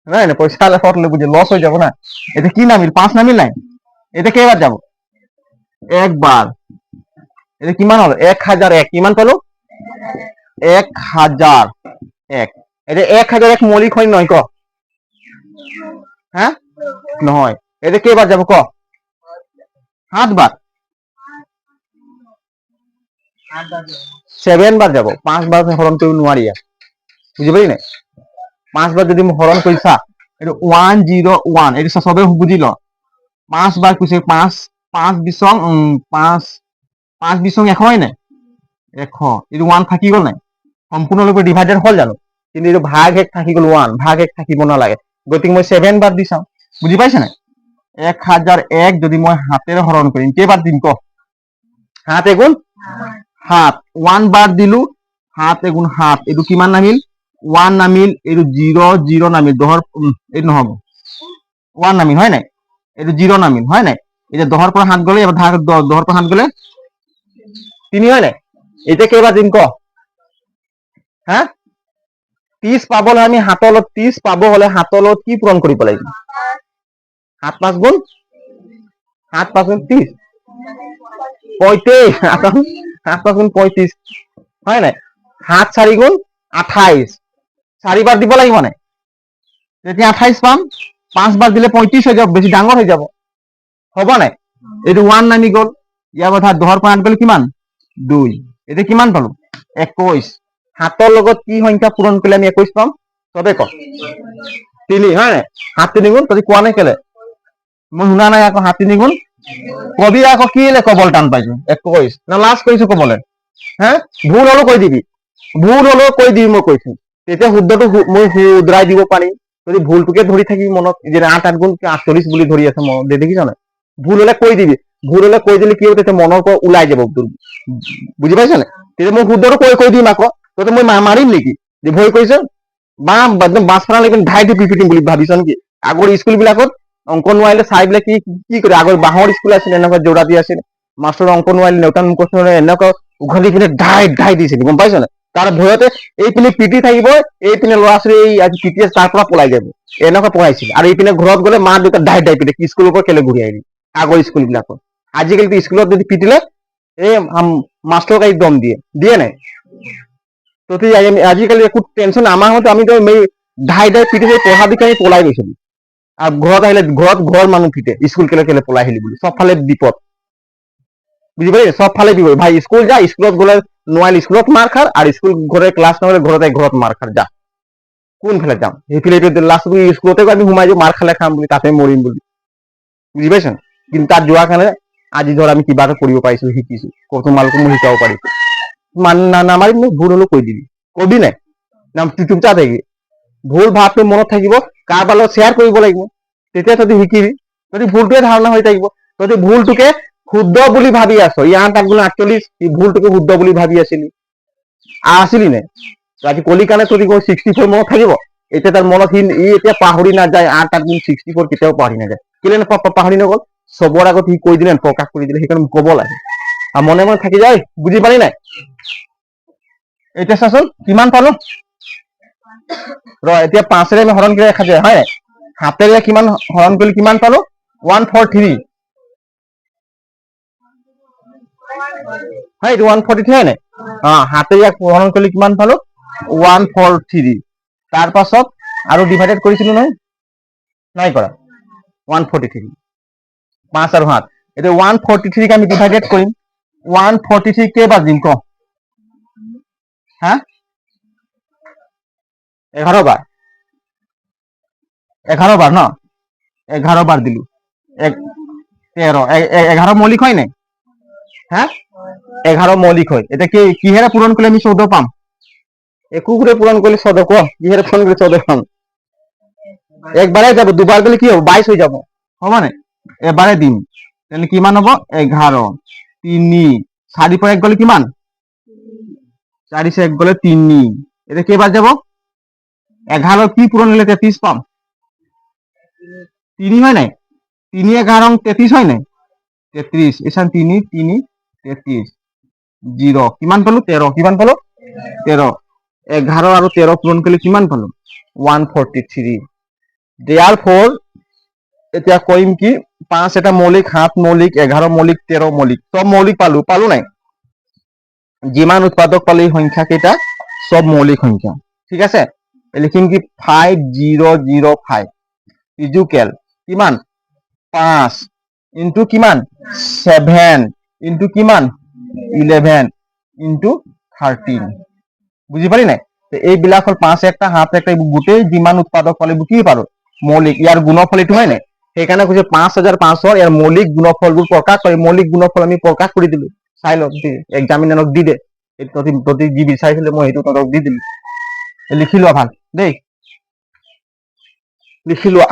নাই নাই, পইচা অলপ ফটলে বুজি লছ হৈ যাব না। এতিয়া কি নামিল? 5 নামিল নাই? এতিয়া কেইবাৰ যাব? একবাৰ। এতিয়া কিমান হ'ল? 1001। কিমান পালো? 1001। এতিয়া 1001 মৌলিক হয় নহয় ক? হা নহয়। এতিয়া কেইবাৰ যাব ক? 7 বাৰ। 7 বাৰ যাব। 5 বাৰ হৰণ কৰিব নোৱাৰি। বুজি পালি নাই? 5 বাৰ যদি মই হৰণ কৰি চা, এইটো 101। এইটো চবে বুজি ল। 5 বাৰ কৈছে, 5 বিছং 100 হয় নাই? 100। এইটো 1 থাকি গ'ল নাই? সম্পূৰ্ণৰূপে ডিভাইডেড হ'ল জানো? কিন্তু এইটো ভাগ 1 থাকি গ'ল, 1 ভাগ 1 থাকিব নালাগে। গতিকে মই 7 বাৰ দি চাওঁ। বুজি পাইছে নাই? 1001 যদি মই 7ৰে হৰণ কৰিম, কেইবাৰ দিম ক? 7 এগুণ 7। 1 বাৰ দিলো, 7 এগুণ 7। এইটো কিমান নামিল? 1 নামিল। এইটো 0 নামিল। এইটো নহ'ব, 1 নামিল হয় নাই? এইটো 0 নামিল হয় নাই? এতিয়া 10ৰ পৰা 7 গ'লে, এবাৰ 10ৰ পৰা 7 গ'লে 3 হয় নাই? এতিয়া কেইবাৰ দিম ক? হা 30 পাবলৈ আমি 7 লগত 30 পাব হলে 7 লগত কি পূৰণ কৰিব লাগিব? 7 5 গুণ 7 5 গুণ 30 35। 7 5 গুণ 35 হয় নাই? 7 4 গুণ 28। 4 বাৰ দিব লাগিব নাই? তেতিয়া 28 পাম। 5 বাৰ দিলে 35 হৈ যাব, বেছি ডাঙৰ হৈ যাব। হ'ব নাই? এইটো 1 নামি গ'ল। ইয়াৰ কথা 10ৰ পৰা 8 গ'লে কিমান? 2। এতিয়া কিমান পালো? 21। 7ৰ লগত কি সংখ্যা পূৰণ কৰিলে আমি 21 পাম? চবে ক। 3 হয় নাই? 7 3 গুণ, তই কোৱা নাই কেলে? মই শুনা নাই আকৌ। 7 3 গুণ কবি আকৌ, কি কবলৈ টান পাইছো? 21 না লাজ কৰিছো কবলৈ? হা ভুল হলেও কৈ দিবি, ভুল হলেও কৈ দিবি। মই কৈছো তেতিয়া শুদ্ধটো মই শুধৰাই দিব পাৰিম। যদি ভুলটোকে ধৰি থাকিবি মনত, যে 8 8 গুণ 48 বুলি ধৰি আছে মনত, দেখিছ নাই? ভুল হলে কৈ দিবি। ভুল হলে কৈ দিলে কি হ'ব? তেতিয়া মনৰ পৰা ওলাই যাব। বুজি পাইছ নাই? তেতিয়া মই শুদ্ধটো কৈ দিম আকৌ। তইতো মই মাৰিম নেকি যে ভয় কৰিছ? বা একদম বাছখনা লাগি ঢাই দি পিটিম বুলি ভাবিছ নেকি? আগৰ স্কুল বিলাকত অংক নোৱাৰিলে চাই বিলাক কি কৰে? আগৰ বাঁহৰ স্কুল আছিল, এনেকুৱা জোৰা দি আছিল। মাষ্টৰ অংক নোৱাৰিলে, নেওতান মুখস্থ নোৱাৰিলে, এনেকুৱা উঘালি কিনে ঢাই দিছিল। গম পাইছ নাই? তাৰ ভয়তে এইপিনে পিটি থাকিব, এইপিনে ল'ৰা ছোৱালী আজি পিটি আছে তাৰ পৰা পলাই যাব। এনেকুৱা পঢ়াইছিল। আৰু এইপিনে ঘৰত গ'লে মা দেউতা ঢাই পিটে, স্কুলৰ পৰা কেলে ঘূৰি আহিবি। আগৰ স্কুল বিলাকত আজিকালিতো স্কুলত যদি পিটিলে এই মাষ্টৰক দম দিয়ে নাই? আজিকালি একো টেনচন। আমাৰ হয়তো আমিতো ঢাই পিটি পঢ়া বিষয়ে পলাই গৈছিলো। আৰু ঘৰত আহিলে ঘৰৰ মানুহ পিটে, স্কুল কেলে পলাই আহিলি বুলি। চবফালে বিপদ। বুঝি পালি সব ফালে বিপরীত ভাই স্কুল যা স্কুলত গলে নোৱাৰিলে স্কুলত মাৰ খাৰ আৰু স্কুল ঘৰে ক্লাছ নহলে ঘৰত মাৰ খাৰ যা কোনফালে যাম সেইফালে লাষ্ট স্কুলতে আমি সোমাই যাওঁ মাৰ খালে খাম বুলি তাতে মৰিম বুলি বুজি পাইছ কিন্তু তাত যোৱাৰ কাৰণে আজি ধৰ আমি কিবা এটা কৰিব পাৰিছো শিকিছো তোমালোকে মই শিকাব পাৰিছো নামাৰিম মোক ভুল হলেও কৈ দিবি কবি নাই নাম চুপচাপ থাকিবি ভুল ভাৱটো মনত থাকিব কাৰোবাৰ লগত শ্বেয়াৰ কৰিব লাগিব তেতিয়া তহঁতি শিকিবি যদি ভুলটোৱে ধাৰণা হৈ থাকিব তহঁতি ভুলটোকে শুদ্ধ বুলি ভাবি আছ ইয়াৰ তাত বোলে 48 ভুলটোকে শুদ্ধ বুলি ভাবি আছিলি নে আজি কলি কাৰণে তহঁতি 64 মনত থাকিব এতিয়া তাৰ মনত ই এতিয়া পাহৰি নাযায় আৰু তাত 64 কেতিয়াও পাহৰি নাযায় কেলে পাহৰি নগল চবৰ আগত সি কৈ দিলে প্ৰকাশ কৰি দিলে সেইকাৰণে ক'ব লাগে আৰু মনে মনে থাকি যায় বুজি পালি নাই এতিয়া চাচোন কিমান পালো এতিয়া 5ৰে আমি হৰণ কৰি দেখা যায় হয় 7ৰে কিমান হৰণ কৰিলে কিমান পালো 143 হয় 143 হয় নাই 7ৰে ইয়াক হৰণ কৰিলে কিমান পালো 143 তাৰ পাছত আৰু ডিভাইডেড কৰিছিলো নহয় নাই কৰা 143 5 আৰু 7 এতিয়া 143 ক আমি ডিভাইডেড কৰিম 143 কেইবাৰ দিম ক হা 11 বাৰ 11 বাৰ ন 11 বাৰ দিলো 11 মৌলিক হয় নাই হা 11 মৌলিক হয় এতিয়া কিহেৰে পূৰণ কৰিলে আমি 14 পাম একোৰে পূৰণ কৰিলে 14 ক কিহেৰে পূৰণ কৰিলে 14 পাম একবাৰে যাব দুবাৰ দিলে কি হ'ব 22 হৈ যাব হ'ব নাই এবাৰে দিম তাহলে কিমান হ'ব 11 3 4 পৰা 1 গলে কিমান 4 1 গলে 3 এতিয়া কেইবাৰ যাব 11 কি পূৰণ হলে 33 পাম 3 হয় নাই 3 11 33 হয় নাই 33 এছান 3 3 33 0 কিমান পালো 13 কিমান পালো 13 11 আৰু 13 পূৰণ কৰিলে কিমান পালো 143 therefore এতিয়া কইম কি 5 এটা মৌলিক 7 মৌলিক 11 মৌলিক 13 মৌলিক সব মৌলিক পালো নাই যিমান উৎপাদক পালে এই সংখ্যা কেইটা সব মৌলিক সংখ্যা ঠিক আছে লিখিম কি 5005 ইজুকেল কিমান 5 ইনটু কিমান 7 ইনটু কিমান 11 ইনটু 13 বুজি পালি নাই এইবিলাক হল 5 একটা 7 একটা গোটেই যিমান উৎপাদক পালে কি পাৰো মৌলিক ইয়াৰ গুণফল এইটো হয় নাই সেইকাৰণে কৈছে 5500 ইয়াৰ মৌলিক গুণফলবোৰ প্ৰকাশ কৰি মৌলিক গুণফল আমি প্ৰকাশ কৰি দিলো চাই লওক এক্সামিনাৰক দি দে তহঁতি যি বিচাৰিছিলে মই সেইটো তহঁতক দি দিলো লিখি লোৱা ভাল দেই লিখি লোৱা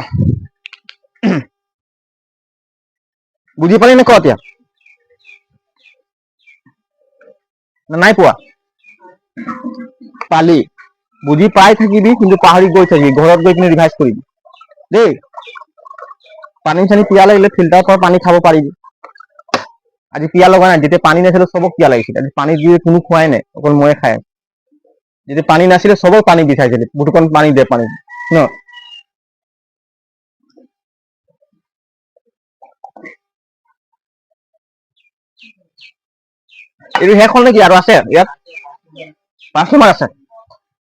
বুজি পালি নে ক এতিয়া নাই পোৱা পালি বুজি পাই থাকিবি কিন্তু পাহৰি গৈ থাকিবি ঘৰত গৈ কিনে ৰিভাইজ কৰিবি দেই পানী চানী পিয়া লাগিলে ফিল্টাৰৰ পৰা পানী খাব পাৰিবি আজি পিয়া লগা নাই যেতিয়া পানী নাছিলে চবক পিয়া লাগিছিল আজি পানী দিয়ে কোনো খোৱাই নাই অকল ময়ে খাই যেতিয়া পানী নাছিলে চবক পানী বিচাৰিছিলে বুটুকন পানী দে পানী ন এইটো শেষ হ'ল নেকি আৰু আছে ইয়াত 5 নম্বৰ আছে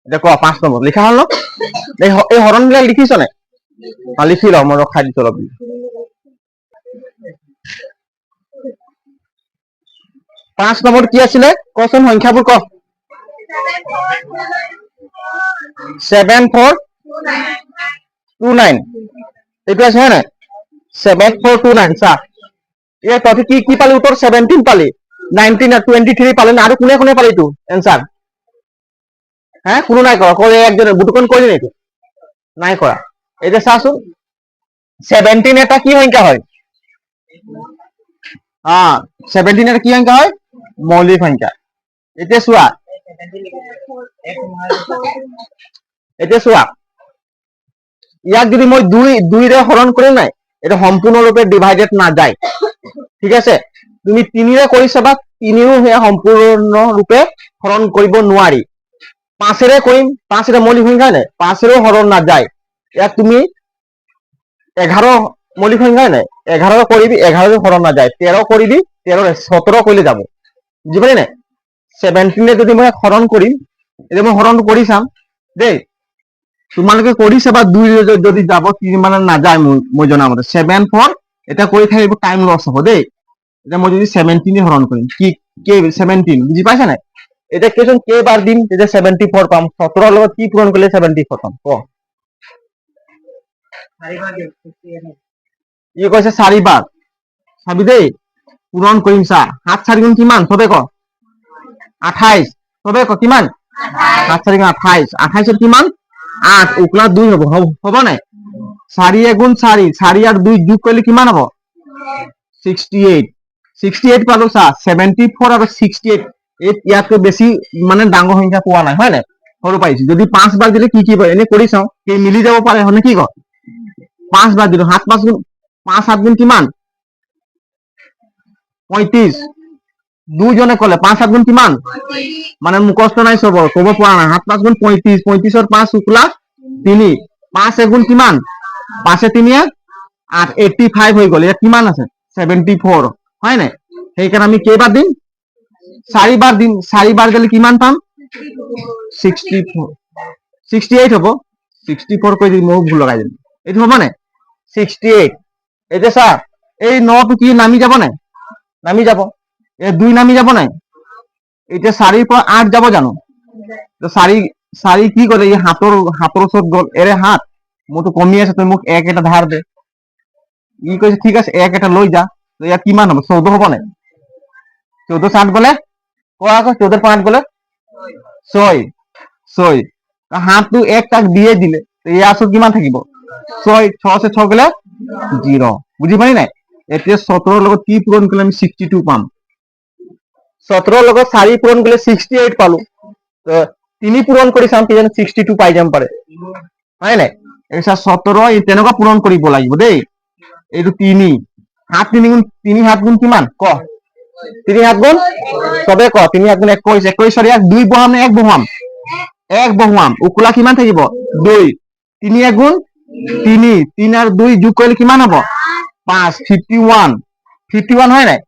এতিয়া ক 5 নম্বৰ লিখা হ'ল ন এই হৰণ বিলাক লিখিছ নে লিখি ল মই ৰখাই দিছো অলপ 5 নম্বৰ কি আছিলে কচোন সংখ্যাবোৰ ক 7429 এইটো আছে হয় নাই 7429 চা এই তহঁতি কি পালি উত্তৰ 17 পালি 19 আর 23 পালে না আর কোনে কোনে পালি তো অ্যানসার হ্যাঁ কোনো নাই করা করে একজন বুটুকন কইলি নাকি নাই করা এই যে চাচোন 17 এটা কি সংখ্যা হয় 17 এটা কি সংখ্যা হয় মৌলিক সংখ্যা এতিয়া চোৱা ইয়াক যদি মই 2 ৰে হৰণ কৰিম নাই এটা সম্পূৰ্ণৰূপে ডিভাইডেড না যায় ঠিক আছে তুমি 3 ৰে কৰি চাবা 3ও হে সম্পূৰ্ণৰূপে হৰণ কৰিব নোৱাৰি 5 ৰে কৰিম 5 এটা মৌলিক সংখ্যা নাই 5 ৰেও হৰণ না যায় ইয়াক তুমি 11 মৌলিক সংখ্যা নাই 11 কৰিবি 11 ৰে হৰণ না যায় 13 কৰিবি 13 ৰে 17 কৰিলে যাব বুজি পালি নাই 17 ৰে যদি মই হৰণ কৰিম এতিয়া মই হৰণ কৰি চাম দেই তোমালোকে কৰি চাবা 2 ৰে যদি যাব কি মানে না যায় মই জনা মতে 7 4 এটা কৰি থাকিব টাইম লছ হ'ব দেই এতিয়া মই যদি 17 হৰণ কৰিম কি কে 17 বুজি পাইছা নাই এতিয়া কেচোন কেইবাৰ দিম তেতিয়া 74 পাম 17 লগত কি পূৰণ কৰিলে 74 পাম ক ই কৈছে 4 বাৰ চাবি দেই পূৰণ কৰিম চা 7 4 গুণ কিমান চবে ক 28 চবে ক কিমান 7 4 গুণ 28 28 কিমান 8 উকলা 2 হ'ব নাই 4 গুণ 4 4 আৰু 2 যোগ কৰিলে কিমান হ'ব 68 68 পালো চা 74 আৰু 68 ইয়াতকৈ বেছি মানে ডাঙৰ সংখ্যা পোৱা নাই হয় নাই সৰু পাইছো যদি 5 বাৰ দিলে কি হয় এনে কৰি চাও কি মিলি যাব পাৰে হনে কি ক 5 বাৰ দিলো 7 5 গুণ 5 7 গুণ কিমান 35 দুজনে কলে 5 7 গুণ কিমান মানে মুখস্থ নাই চবৰ কব পৰা নাই 7 5 গুণ 35 35 ৰ 5 উকলা 3 5 গুণ কিমান 5 3 8 85 হৈ গল ইয়াত কিমান আছে 74 হয় নাই সেইকাৰণে আমি কেইবাৰ দিম 4 বাৰ দিম 4 বাৰ গলে কিমান পাম 64 68 হ'ব 64 কৈ দিম মই ভুল লগাই দিম এইটো হ'ব নাই 68 এতিয়া চা এই 9 টো কি নামি যাব নাই নামি যাব এই 2 নামি যাব নাই এতিয়া 4 ৰ পৰা 8 যাব জানো তো 4 কি কৰে এই হাতৰ ওচৰত গল এৰে হাত মোৰতো কমি আছে তুই মোক 1 এটা ধাৰ দে ই কৈছে ঠিক আছে 1 এটা লৈ যা তো ইয়াত কিমান হ'ব 14 হ'ব নাই 14 7 গলে কোৱা আকৌ 14 5 গলে 6 6 হাতটো 1 তাক দিয়ে দিলে ইয়াৰ ওচৰত কিমান থাকিব 6 6 6 গলে 0 বুজি পালি নাই এতিয়া 17 ৰ লগত কি পূৰণ কৰিলে আমি 62 পাম 17 ৰ লগত 4 পূৰণ কৰিলে 68 পালো তো 3 পূৰণ কৰি চাম কি জানো 62 পাই যাম পাৰে হয় নাই এইছা 17 তেনেকুৱা পূৰণ কৰিব লাগিব দেই এইটো 3 7 3 গুণ 3 7 গুণ কিমান ক 3 7 গুণ সবে ক 3 7 গুণ 21 21 ৰ ইয়াক 2 বহাম নে 1 বহাম 1 বহাম উকলা কিমান থাকিব 2 3 1 গুণ 3 3 আৰু 2 যোগ কৰিলে কিমান হ'ব 5 51 51 হয় নাই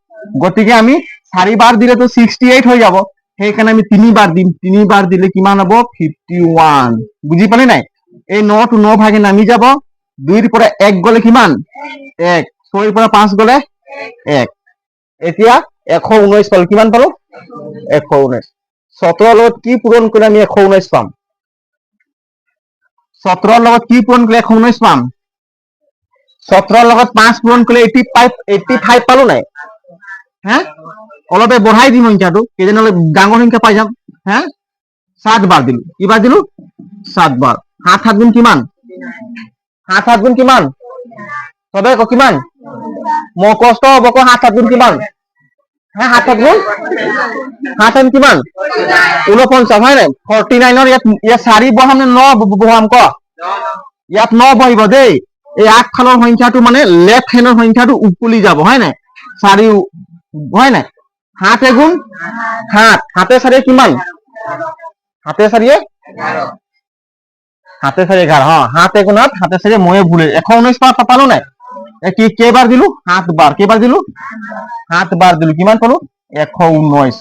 গতিকে আমি 4 বাৰ দিলে তো 68 হৈ যাব সেইকাৰণে আমি 3 বাৰ দিম 3 বাৰ দিলে কিমান হ'ব 51 বুজি পালি নাই এই 9 টো 9 ভাগে নামি যাব 2 ৰ পৰা 1 গলে কিমান 1 6 ৰ পৰা 5 গলে 1 এতিয়া 119 পালো কিমান পালো 119 17 লগত কি পূৰণ কৰিলে আমি 119 পাম 17 লগত কি পূৰণ কৰিলে 119 পাম 17 লগত 5 পূৰণ কৰিলে 85 পালো নাই হা অলপে বঢ়াই দিম সংখ্যাটো কেইজনলৈ ডাঙৰ সংখ্যা পাই যাম হা 7 বাৰ দিলো কি বাৰ দিলো 7 বাৰ 7 7 গুণ কিমান 7 7 গুণ কিমান সবে ক কিমান মই কষ্ট হ'ব ক 7 7 গুণ কিমান হা 7 7 গুণ 7 7 কিমান 49 হয় নাই 49 ৰ ইয়াত 4 বহাম নে 9 বহাম ক ইয়াত 9 বহিব দেই এই আগফালৰ সংখ্যাটো মানে লেফট হেণ্ডৰ সংখ্যাটো উকলি যাব হয় নাই 4 হয় নাই 7 গুণ 7 7 4 কিমান 7 4 11 7 4 11 হ্যাঁ 7 গুণ 8 7 4 ময়ে ভুলে 119 পালো নাই কি কেইবাৰ দিলো 7 বাৰ কেইবাৰ দিলো 7 বাৰ দিলো কিমান পালো 119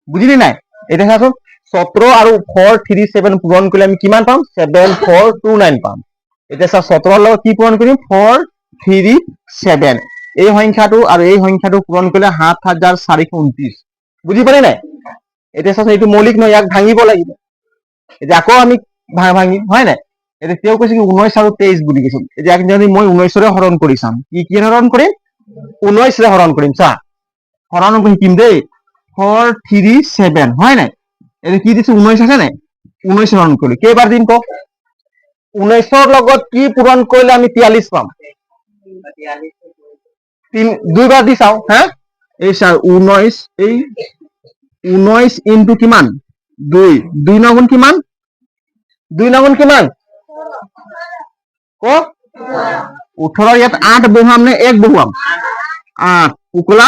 বুজিলি নাই এটা চাচোন 17 আৰু 437 পূৰণ কৰিলে আমি কিমান পাম 7429 পাম এটা চা 17 লগত কি পূৰণ কৰিম 437 এই সংখ্যাটো আৰু এই সংখ্যাটো পূৰণ কৰিলে 7429 বুজি পালি নাই এটা চাচোন এইটো মৌলিক নহয় ইয়াক ভাঙিব লাগিব এতিয়া আকৌ আমি ভাঙি হয় নাই এতিয়া তেওঁ কৈছে কি 19 আৰু 23 বুলি কৈছে এতিয়া যদি মই 19 ৰে হৰণ কৰি চাম কি হৰণ কৰিম 19 ৰে হৰণ কৰিম চা হৰণ কৰি শিকিম দেই 437 হয় নাই এটা কি দিছে 19 আছে নাই 19 হৰণ কৰিলে কেইবাৰ দিম ক 19 ৰ লগত কি পূৰণ কৰিলে আমি 43 পাম 2 বাৰ দি চাও হা এই চা 19 এই 19 ইনটু কিমান 2 2 ন গুণ কিমান 2 ন গুণ কিমান ক 18 ইয়াত 8 বহাম নে 1 বহাম 8 উকলা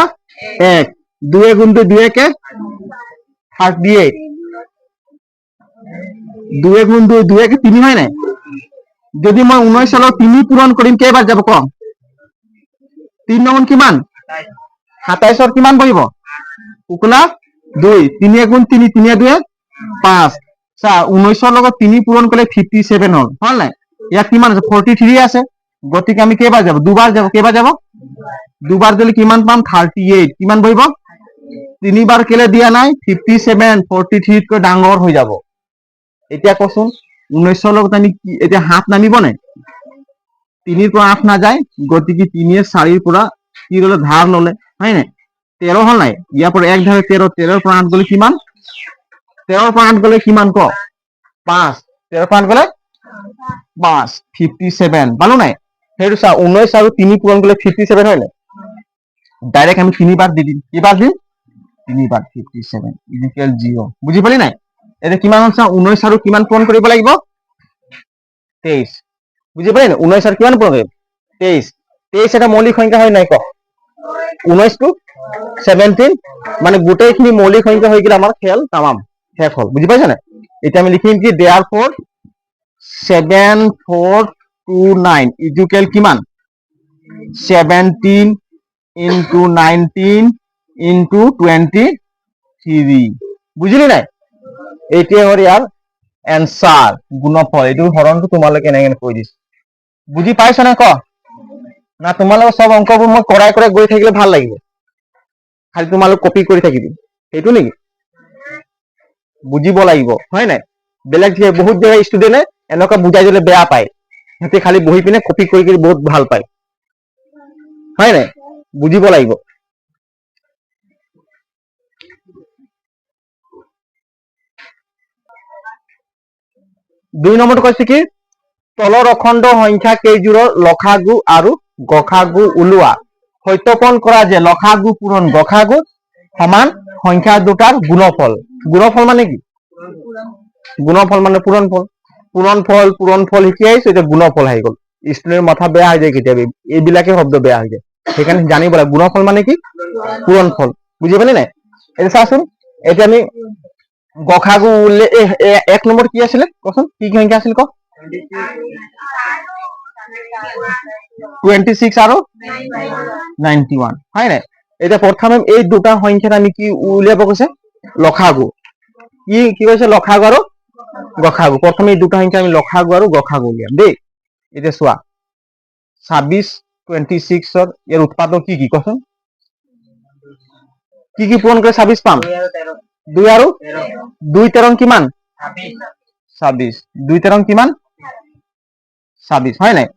1 2 গুণ 2 কে 38 2 গুণ 2 কে 3 হয় নাই যদি মই 19 লগত 3 পূৰণ কৰিম কেইবাৰ যাব ক 3 গুণ কিমান 27 ৰ কিমান বহিব উকলা 2 3 গুণ 3 3 2 5 চা 19 ৰ লগত 3 পূৰণ কৰিলে 57 হল নাই ইয়াত কিমান আছে 43 আছে গতিকে আমি কেইবাৰ যাব দুবাৰ যাব কেইবাৰ যাব দুবাৰ দিলে কিমান পাম 38 কিমান বহিব তিনিবাৰ কেলে দিয়া নাই 57 43তকৈ ডাঙৰ হৈ যাব এতিয়া কচোন 19 লগত আমি এতিয়া 7 নামিব নাই 3 পৰা 8 নাযায় গতিকে 3 4 পৰা কি ললে ধাৰ ললে হয় নাই 13 হল নাই ইয়াৰ পৰা 1 ধাৰে 13 13 পৰা 8 গলে কিমান 13 পৰা 8 গলে কিমান ক 5 13 পৰা 8 গলে 5 57 পালো নাই সেইটো চা 19 আৰু 3 পূৰণ কৰিলে 57 হয় নাই ডাইৰেক্ট আমি 3 বাৰ দি দিম কিবাৰ দিম 3 বাৰ 57 ইকুৱেল 0 বুজি পালি নাই এতিয়া কিমান হ'ল চা 19 আৰু কিমান পূৰণ কৰিব লাগিব 23 বুজি পালি নাই 19 আৰু কিমান পূৰণ কৰিব 23 23 এটা মৌলিক সংখ্যা হয় নাই ক 19 টু 17 মানে গোটেইখিনি মৌলিক সংখ্যা হৈ গ'লে আমাৰ খেল তামাম শেষ হ'ল বুজি পাইছা নাই এতিয়া আমি লিখিম কি therefore 7429 ইকুৱেল কিমান 17 into 19 into 23 বুজিলি নাই এতিয়া হ'ল ইয়াৰ এনসাৰ গুণফল এইটো হৰণটো তোমালোকে এনেকে কৈ দিছো বুজি পাইছ না ক না তোমালোকৰ সব অংকবোৰ মই কৰাই কৰাই গৈ থাকিলে ভাল লাগিব খালি তোমালোক কপি কৰি থাকিবি সেইটো নেকি বুজিব লাগিব হয় নাই বেলেগ বহুত জেগা ষ্টুডেণ্টে এনেকুৱা বুজাই দিলে বেয়া পায় সিহঁতে খালি বহি পিনে কপি কৰি কৰি বহুত ভাল পায় হয় নাই বুজিব লাগিব দুই নম্বৰটো কৈছে কি তলৰ অখণ্ড সংখ্যা কেইযোৰৰ লসাগু আৰু গসাগু ওলোৱা সত্যাপন কৰা যে লসাগু পূৰণ গসাগু সমান সংখ্যা দুটাৰ গুণফল গুণফল মানে কি গুণফল মানে পূৰণফল শিকি আহিছো এতিয়া গুণফল আহি গ'ল ষ্টুডেণ্টৰ মাথা বেয়া হৈ যায় কেতিয়াবা এইবিলাকে শব্দ বেয়া হৈ যায় সেইকাৰণে জানিব লাগে গুণফল মানে কি পূৰণফল বুজি পালি নাই এতিয়া চাচোন এতিয়া আমি গসাগু উল্লে 1 নম্বৰ কি আছিলে কচোন কি সংখ্যা আছিল ক 26 আৰু 91 হয় নাই এতিয়া প্ৰথমে এই দুটা সংখ্যাত আমি কি উলিয়াব কৈছে লসাগু কি কি কৈছে লসাগু আৰু গসাগু প্ৰথমে এই দুটা সংখ্যা আমি লসাগু আৰু গসাগু উলিয়াম দেই এতিয়া চোৱা 26 26 ৰ ইয়াৰ উৎপাদক কি কি কচোন কি কি পূৰণ কৰে 26 পাম 2 আৰু 2 13 কিমান 26 2 13 কিমান 26 হয় নাই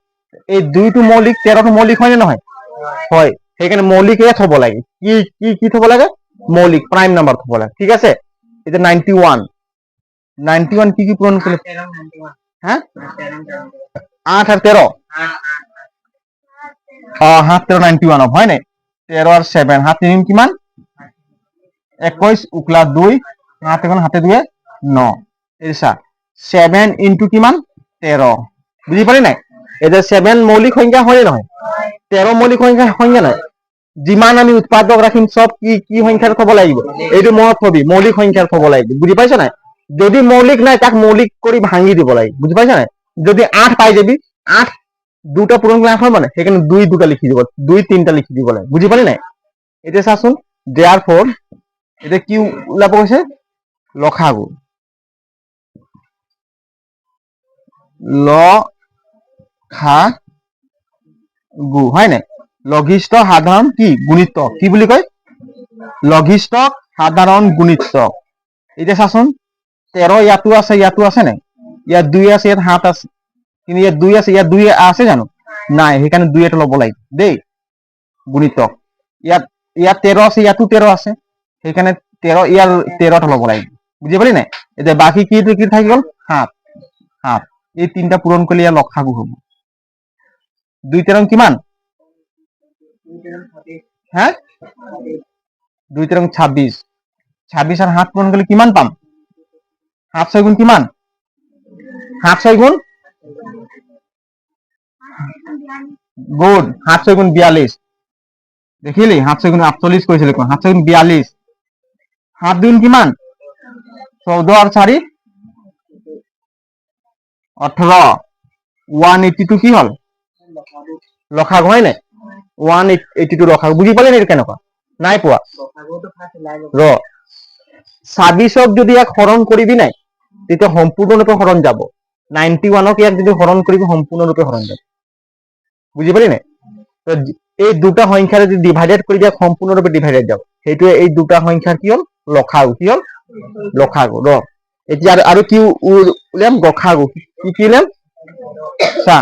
এই 2 টো মৌলিক 13 টো মৌলিক হয় নে নহয় হয় সেইকাৰণে মৌলিক এ থব লাগে কি কি কি থব লাগে মৌলিক প্ৰাইম নাম্বাৰ থব লাগে ঠিক আছে এটা 91 কি কি পূৰণ কৰিলে হ্যাঁ 8 আর 13 7 13 91 হয় নাই 13 আর 7 7 3 কিমান 21 উকলা 2 7 এখন হাতে 2 9 এসা 7 ইনটু কিমান 13 বুঝি পালি নাই এটা 7 মৌলিক সংখ্যা হয় নহয় 13 মৌলিক সংখ্যা নাই যিমান আমি উৎপাদক রাখিম সব কি কি সংখ্যাৰ থব লাগিব এইটো মনত থবি মৌলিক সংখ্যাৰ থব লাগিব বুঝি পাইছ নাই যদি মৌলিক নাই তাক মৌলিক কৰি ভাঙি দিব লাগিব বুঝি পাইছ নাই যদি 8 পাই যাবি 8 দুটা পূৰণ কৰি 8 হয় মানে সেইকাৰণে 2 দুটা লিখি দিব 2 3টা লিখি দিব লাগে বুঝি পালি নাই এতিয়া চাচোন therefore এটা কি ওলাব কৈছে লসাগু লসাগু হয় নাই লঘিষ্ঠ সাধাৰণ কি গুণিতক কি বুলি কয় লঘিষ্ঠ সাধাৰণ গুণিতক এতিয়া চাচোন 13 ইয়াতো আছে নাই ইয়াত 2 আছে ইয়াত 7 আছে কিন্তু ইয়াত 2 আছে ইয়াত 2 আছে জানো নাই সেইকাৰণে 2 এটা ল'ব লাগিব দেই গুণিতক ইয়াত ইয়াত 13 আছে ইয়াতো 13 আছে সেইকাৰণে 13 ইয়াৰ 13 টা ল'ব লাগিব বুজি পালি নাই এতিয়া বাকি কি থাকি গ'ল 7 7 এই তিনটা পূৰণ কৰিলে ইয়াৰ লসাগু হ'ব 2 13 কিমান হ্যাঁ 2 13 26 26 আর 7 পূরণ করলে কিমান পাম 7 6 গুণ কিমান 7 6 গুণ গুড 7 6 গুণ 42 দেখিলি 7 6 গুণ 48 কৈছিল কোন 7 6 গুণ 42 7 গুণ কিমান 14 আর 4 18 182 কি হল লসাগু হয় নাই 182 লসাগু বুজি পালে নে কেনেকুৱা নাই পোৱা ৰ 26ক যদি এক হৰণ কৰিবি নাই তেতিয়া সম্পূৰ্ণৰূপে হৰণ যাব 91ক ইয়াক যদি হৰণ কৰিবি সম্পূৰ্ণৰূপে হৰণ যাব বুজি পালি নাই এই দুটা সংখ্যাৰে যদি ডিভাইডেড কৰি দিয়া সম্পূৰ্ণৰূপে ডিভাইডেড যাব সেইটোৱে এই দুটা সংখ্যাৰ কি হ'ল লসাগু কি হ'ল লসাগু ৰ এতিয়া আৰু কি উলিয়াম গসাগু কি উলিয়াম চা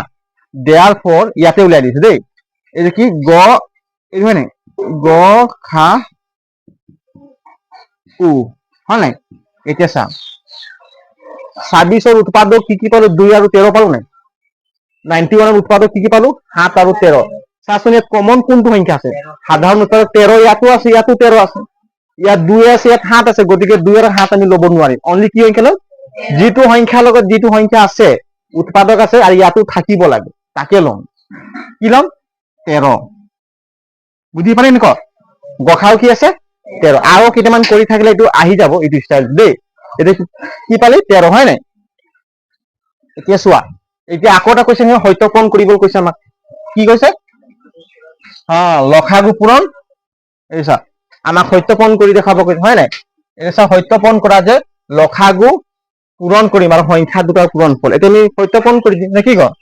দেয়াৰ ফৰ ইয়াতে উলিয়াই দিছো দেই এই কি গ এই হয় নাই গ খা উ হয় নাই এতিয়া চা ২৬ৰ উৎপাদক কি পালো 2 আৰু 13 পালো নাই 91ৰ উৎপাদক কি পালো 7 আৰু 13 চাচোন ইয়াত কমন কোনটো সংখ্যা আছে সাধাৰণ উৎপাদক 13 ইয়াতো আছে ইয়াতো 13 আছে ইয়াত 2 আছে ইয়াত 7 আছে গতিকে 2 আৰু 7 আমি ল'ব নোৱাৰিম অনলি কি সংখ্যা লম যিটো সংখ্যাৰ লগত যিটো সংখ্যা আছে উৎপাদক আছে আৰু ইয়াতো থাকিব লাগে তাকে লম কি লম 13 বুজি পালি নেকি গসাও কি আছে 13 আৰু কেইটামান কৰি থাকিলে এইটো আহি যাব এইটো ষ্টাইল দেই এটা কি পালি 13 হয় নাই এতিয়া চোৱা এতিয়া আকৌ এটা কৈছে নহয় সত্যপূৰণ কৰিবলৈ কৈছে আমাক কি কৈছে লসাগু পূৰণ এই চা আমাক সত্যপূৰণ কৰি দেখাব কৈছে হয় নাই এই চা সত্যপূৰণ কৰা যে লসাগু পূৰণ কৰিম আৰু সংখ্যা দুটাৰ পূৰণ ফল এতিয়া আমি সত্যপূৰণ কৰি দিম নে কি কয়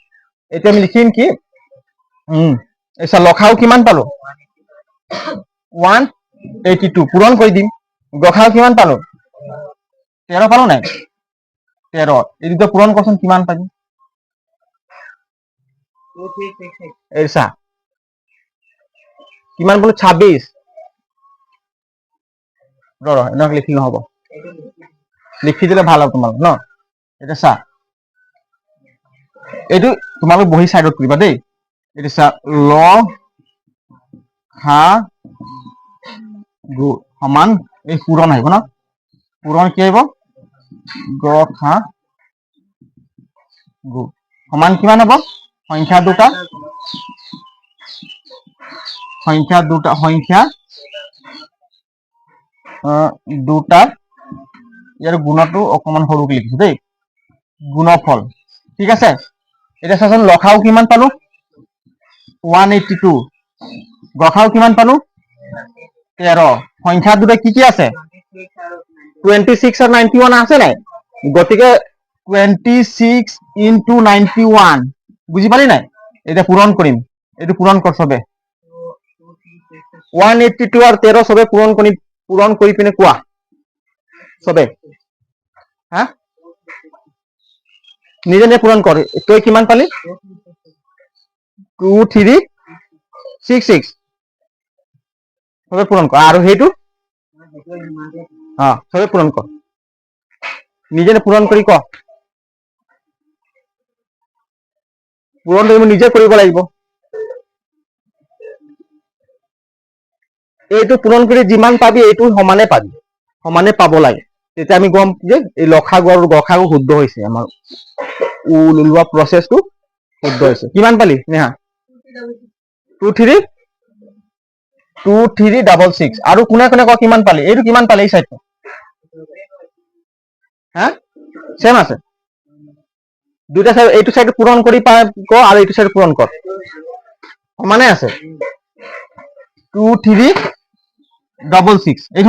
এতিয়া আমি লিখিম কি এই চা লসাগু কিমান পালো 182 পূৰণ কৰি দিম গসাগু কিমান পালো 13 পালো নাই 13 এই দুটা পূৰণ কৰচোন কিমান পাবি এই চা কিমান পালো 26 এনেক লিখি নহব লিখি দিলে ভাল হ'ব তোমালোক ন এতিয়া চা এইটো তোমালোক বহি সাইডত কৰিবা দেই এইটো চা ল খা গু সমান এই পূৰণ আহিব ন পূৰণ কি আহিব গ খা গু সমান কিমান হ'ব সংখ্যা দুটা ইয়াৰ গুণটো অকমান সৰুকে লিখিছো দেই গুণফল ঠিক আছে এতিয়া চাচোন লসাগু কিমান পালো 182 গসাগু কিমান পালো 13 সংখ্যা দুটা কি আছে 26 আৰু 91 আছে নাই গতিকে 26 into 91 বুজি পালি নাই এতিয়া পূৰণ কৰিম এইটো পূৰণ কৰ সবে 182 আৰু 13 সবে পূৰণ কৰি পিনে কোৱা সবে হা নিজে নিজে পূৰণ কৰ তই কিমান পালি 2366 সবে পূৰণ কৰ আৰু সেইটো সবে পূৰণ কৰ নিজে পূৰণ কৰি ক পূৰণ তুমি নিজে কৰিব লাগিব এইটো পূৰণ কৰি যিমান পাবি এইটো সমানে পাব লাগে তেতিয়া আমি গম যে এই লসাগু আৰু গসাগু শুদ্ধ হৈছে আমাৰ ওলোৱা প্ৰচেছটো শুদ্ধ হৈছে কিমান পালি নেহা 2366 আৰু কোনে কোনে ক কিমান পালি এইটো কিমান পালি এই সাইডটো হা সেম আছে দুটা সাইড এইটো সাইড পূৰণ কৰি ক আৰু এইটো সাইড পূৰণ কৰ সমানে আছে 2366 এই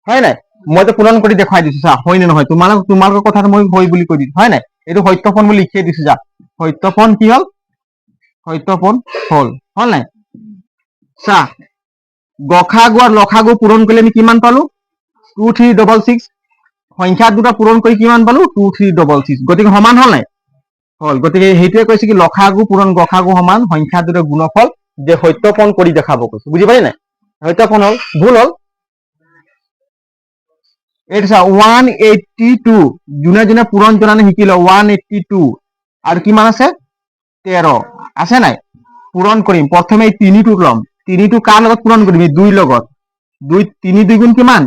হয় নাই মই তো পূৰণ কৰি দেখাই দিছো চা হয় নে নহয় তোমালোকৰ কথাটো মই হয় বুলি কৈ দিছো হয় নাই এইটো সত্যপূৰণ বুলি লিখিয়ে দিছো যা সত্যপূৰণ কি হ'ল সত্যপূৰণ হল নাই চা গসাগু আৰু লসাগু পূৰণ কৰিলে আমি কিমান পালো 2366 সংখ্যা দুটা পূৰণ কৰি কিমান পালো 2366 গতিকে সমান হল নাই হল গতিকে সেইটোৱে কৈছে কি লসাগু পূৰণ গসাগু সমান সংখ্যা দুটাৰ গুণফল যে সত্যপূৰণ কৰি দেখাব কৈছে বুজি পালি নাই সত্যপূৰণ হল ভুল হল এইটো চা 182 যোনে যোনে পূৰণ জনানে শিকিলে 182 আৰু কিমান আছে 13 আছে নাই পূৰণ কৰিম প্ৰথমে এই তিনিটো লম তিনিটো কাৰ লগত পূৰণ কৰিম এই 2 লগত 3 2 গুণ কিমান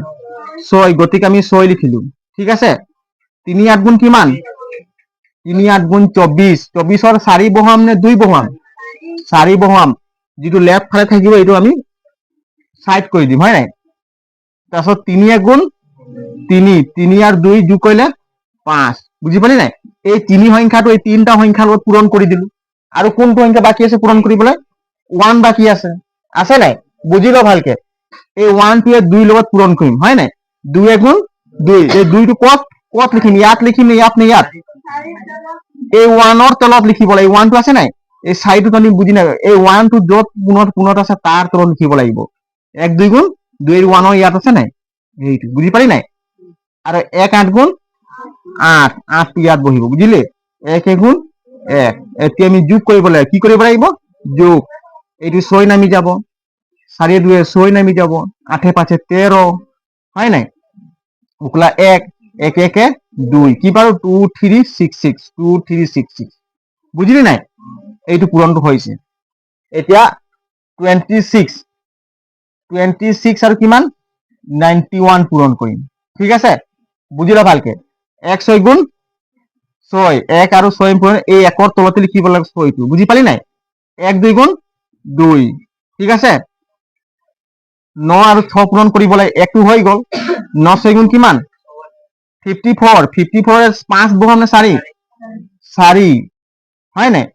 6 গতিকে আমি 6 লিখিলো ঠিক আছে 3 8 গুণ কিমান 3 8 গুণ 24 24ৰ 4 বহাম নে 2 বহাম 4 বহাম যেটো লেফট ফালে থাকিব এইটো আমি সাইড কৰি দিম হয় নাই তাৰপিছত 3 1 গুণ 3 আৰু 2 যোগ কৰিলে 5 বুজি পালি নাই এই তিনি সংখ্যাটো এই তিনটা সংখ্যাৰ লগত পূৰণ কৰি দিলো আৰু কোনটো সংখ্যা বাকি আছে পূৰণ কৰিবলৈ 1 বাকি আছে নাই বুজি ল ভালকে এই 1 টোৱে 2 লগত পূৰণ কৰিম হয় নাই 2 গুণ 2 এই 2 টো কত লিখিম ইয়াত লিখিম ইয়াত নে ইয়াত এই 1 ৰ তলত লিখিব লাগিব 1 টো আছে নাই এই চাৰিটোত আমি বুজি নাই এই 1 টো য'ত পুনত আছে তাৰ তলত লিখিব লাগিব 1 2 গুণ 2 1 ইয়াত আছে নাই এইটো বুজি পালি নাই আৰু 1 8 গুণ 8 8 ইয়াত বহিব বুজিলে 1 1 গুণ 1 এতিয়া আমি যোগ কৰিব লাগিব কি কৰিব লাগিব যোগ এইটো 6 নামি যাব 4 2 6 নামি যাব 8 5 13 হয় নাই উকলা 1 1 1 2 কি পাৰো 2 3 6 6 2 3 6 6 বুজিলি নাই এইটো পূৰণটো হৈছে এতিয়া 26 আৰু কিমান 91 পূৰণ কৰিম ঠিক আছে বুজিলা ভালকে 1 6 গুণ 6 1 আৰু 6 পূৰণ এই একৰ তলতে লিখিব লাগে 6টো বুজি পালি নাই 1 2 গুণ 2 ঠিক আছে 9 আৰু 6 পূৰণ কৰিব লাগে 1 টো হৈ গ'ল 9 6 গুণ কিমান 54 54 5 বহাম নে 4 4 হয় নাই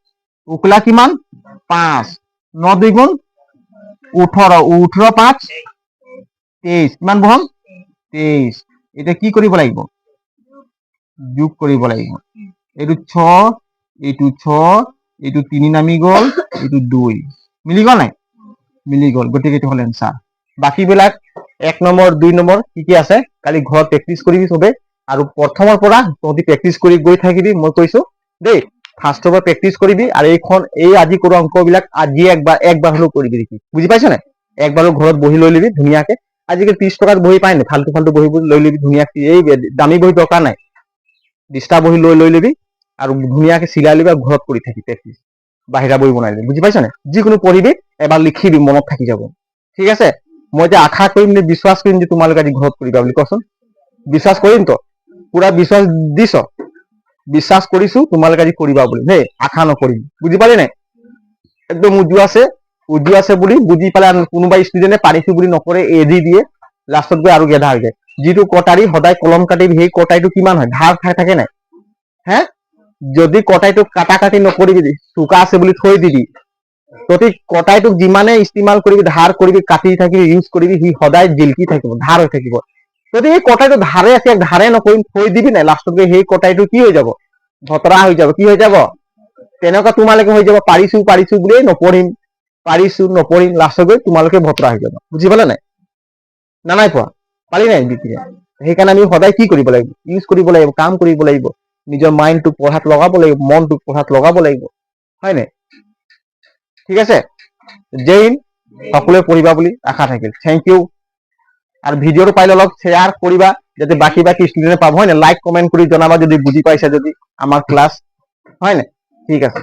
উকলা কিমান 5 9 2 গুণ 18 18 5 23 কিমান বহাম 23 এটা কি কৰিব লাগিব যোগ কৰিব লাগিব এইটো 6 এইটো 6 এইটো 3 নামি গ'ল এইটো 2 মিলি গ'ল নাই মিলি গ'ল গতিকে এইটো হ'ল এনসাৰ বাকীবিলাক 1 নম্বৰ 2 নম্বৰ কি আছে কালি ঘৰত প্ৰেক্টিছ কৰিবি সবে আৰু প্ৰথমৰ পৰা তহঁতি প্ৰেক্টিছ কৰি গৈ থাকিবি মই কৈছো দেই ফাৰ্ষ্টৰ পৰা প্ৰেক্টিছ কৰিবি আৰু এই আজি কৰা অংকবিলাক আজি একবাৰ হলেও কৰিবি দেখি বুজি পাইছ নাই একবাৰো ঘৰত বহি লৈ লবি ধুনীয়াকে আজিকালি 30 টকাত বহি পাই নাই ফাল্টু বহি লৈ লবি ধুনীয়াকে এই দামী বহি দৰকাৰ নাই দিস্তা বহি লৈ লবি আৰু ধুনীয়াকে চিলাই লবি আৰু ঘৰত কৰি থাকি প্ৰেক্টিছ বাহিৰা বহি বনাই লবি বুজি পাইছ নাই যিকোনো পঢ়িবি এবাৰ লিখিবি মনত থাকি যাব ঠিক আছে মই এতিয়া আশা কৰিম যে বিশ্বাস কৰিম যে তোমালোকে আজি ঘৰত কৰিবা বুলি কচোন বিশ্বাস কৰিম তো পুৰা বিশ্বাস দিছ বিশ্বাস কৰিছো তোমালোকে আজি কৰিবা বুলি দেই আশা নকৰিম বুজি পালি নাই একদম উজু আছে বুলি বুজি পালে কোনোবা ষ্টুডেণ্টে পাৰিছো বুলি নকৰে এৰি দিয়ে লাষ্টত গৈ আৰু গেধা হৈ যায় যিটো কটাৰী সদায় কলম কাটিবি সেই কটাৰীটো কিমান হয় ধাৰ থাকে নাই হে যদি কটাৰীটো কাটি নকৰিবি চোকা আছে বুলি থৈ দিবি তহঁতি কটাৰীটোক যিমানে ইস্তেমাল কৰিবি ধাৰ কৰিবি কাটি থাকিবি ইউজ কৰিবি সি সদায় জিলকি থাকিব ধাৰ হৈ থাকিব যদি এই কটাৰীটো ধাৰে নকৰিম থৈ দিবি নাই লাষ্টত গৈ সেই কটাৰীটো কি হৈ যাব ভতৰা হৈ যাব কি হৈ যাব তেনেকুৱা তোমালোকে হৈ যাব পাৰিছো বুলিয়ে নপঢ়িম লাষ্টত গৈ তোমালোকে ভতৰা হৈ যাব বুজি পালে নাই নাই পোৱা পালি নাই বিক্ৰী সেইকাৰণে আমি সদায় কি কৰিব লাগিব ইউজ কৰিব লাগিব কাম কৰিব লাগিব নিজৰ মাইণ্ডটোক পঢ়াত লগাব লাগিব মনটোক পঢ়াত লগাব লাগিব হয় নাই ঠিক আছে জয় হিন্দ সকলোৱে পঢ়িবা বুলি আশা থাকিল থেংক ইউ আৰু ভিডিঅ'টো পাৰিলে অলপ শ্বেয়াৰ কৰিবা যাতে বাকী ষ্টুডেণ্টে পাব হয় নাই লাইক কমেণ্ট কৰি জনাবা যদি বুজি পাইছা যদি আমাৰ ক্লাছ হয় নাই ঠিক আছে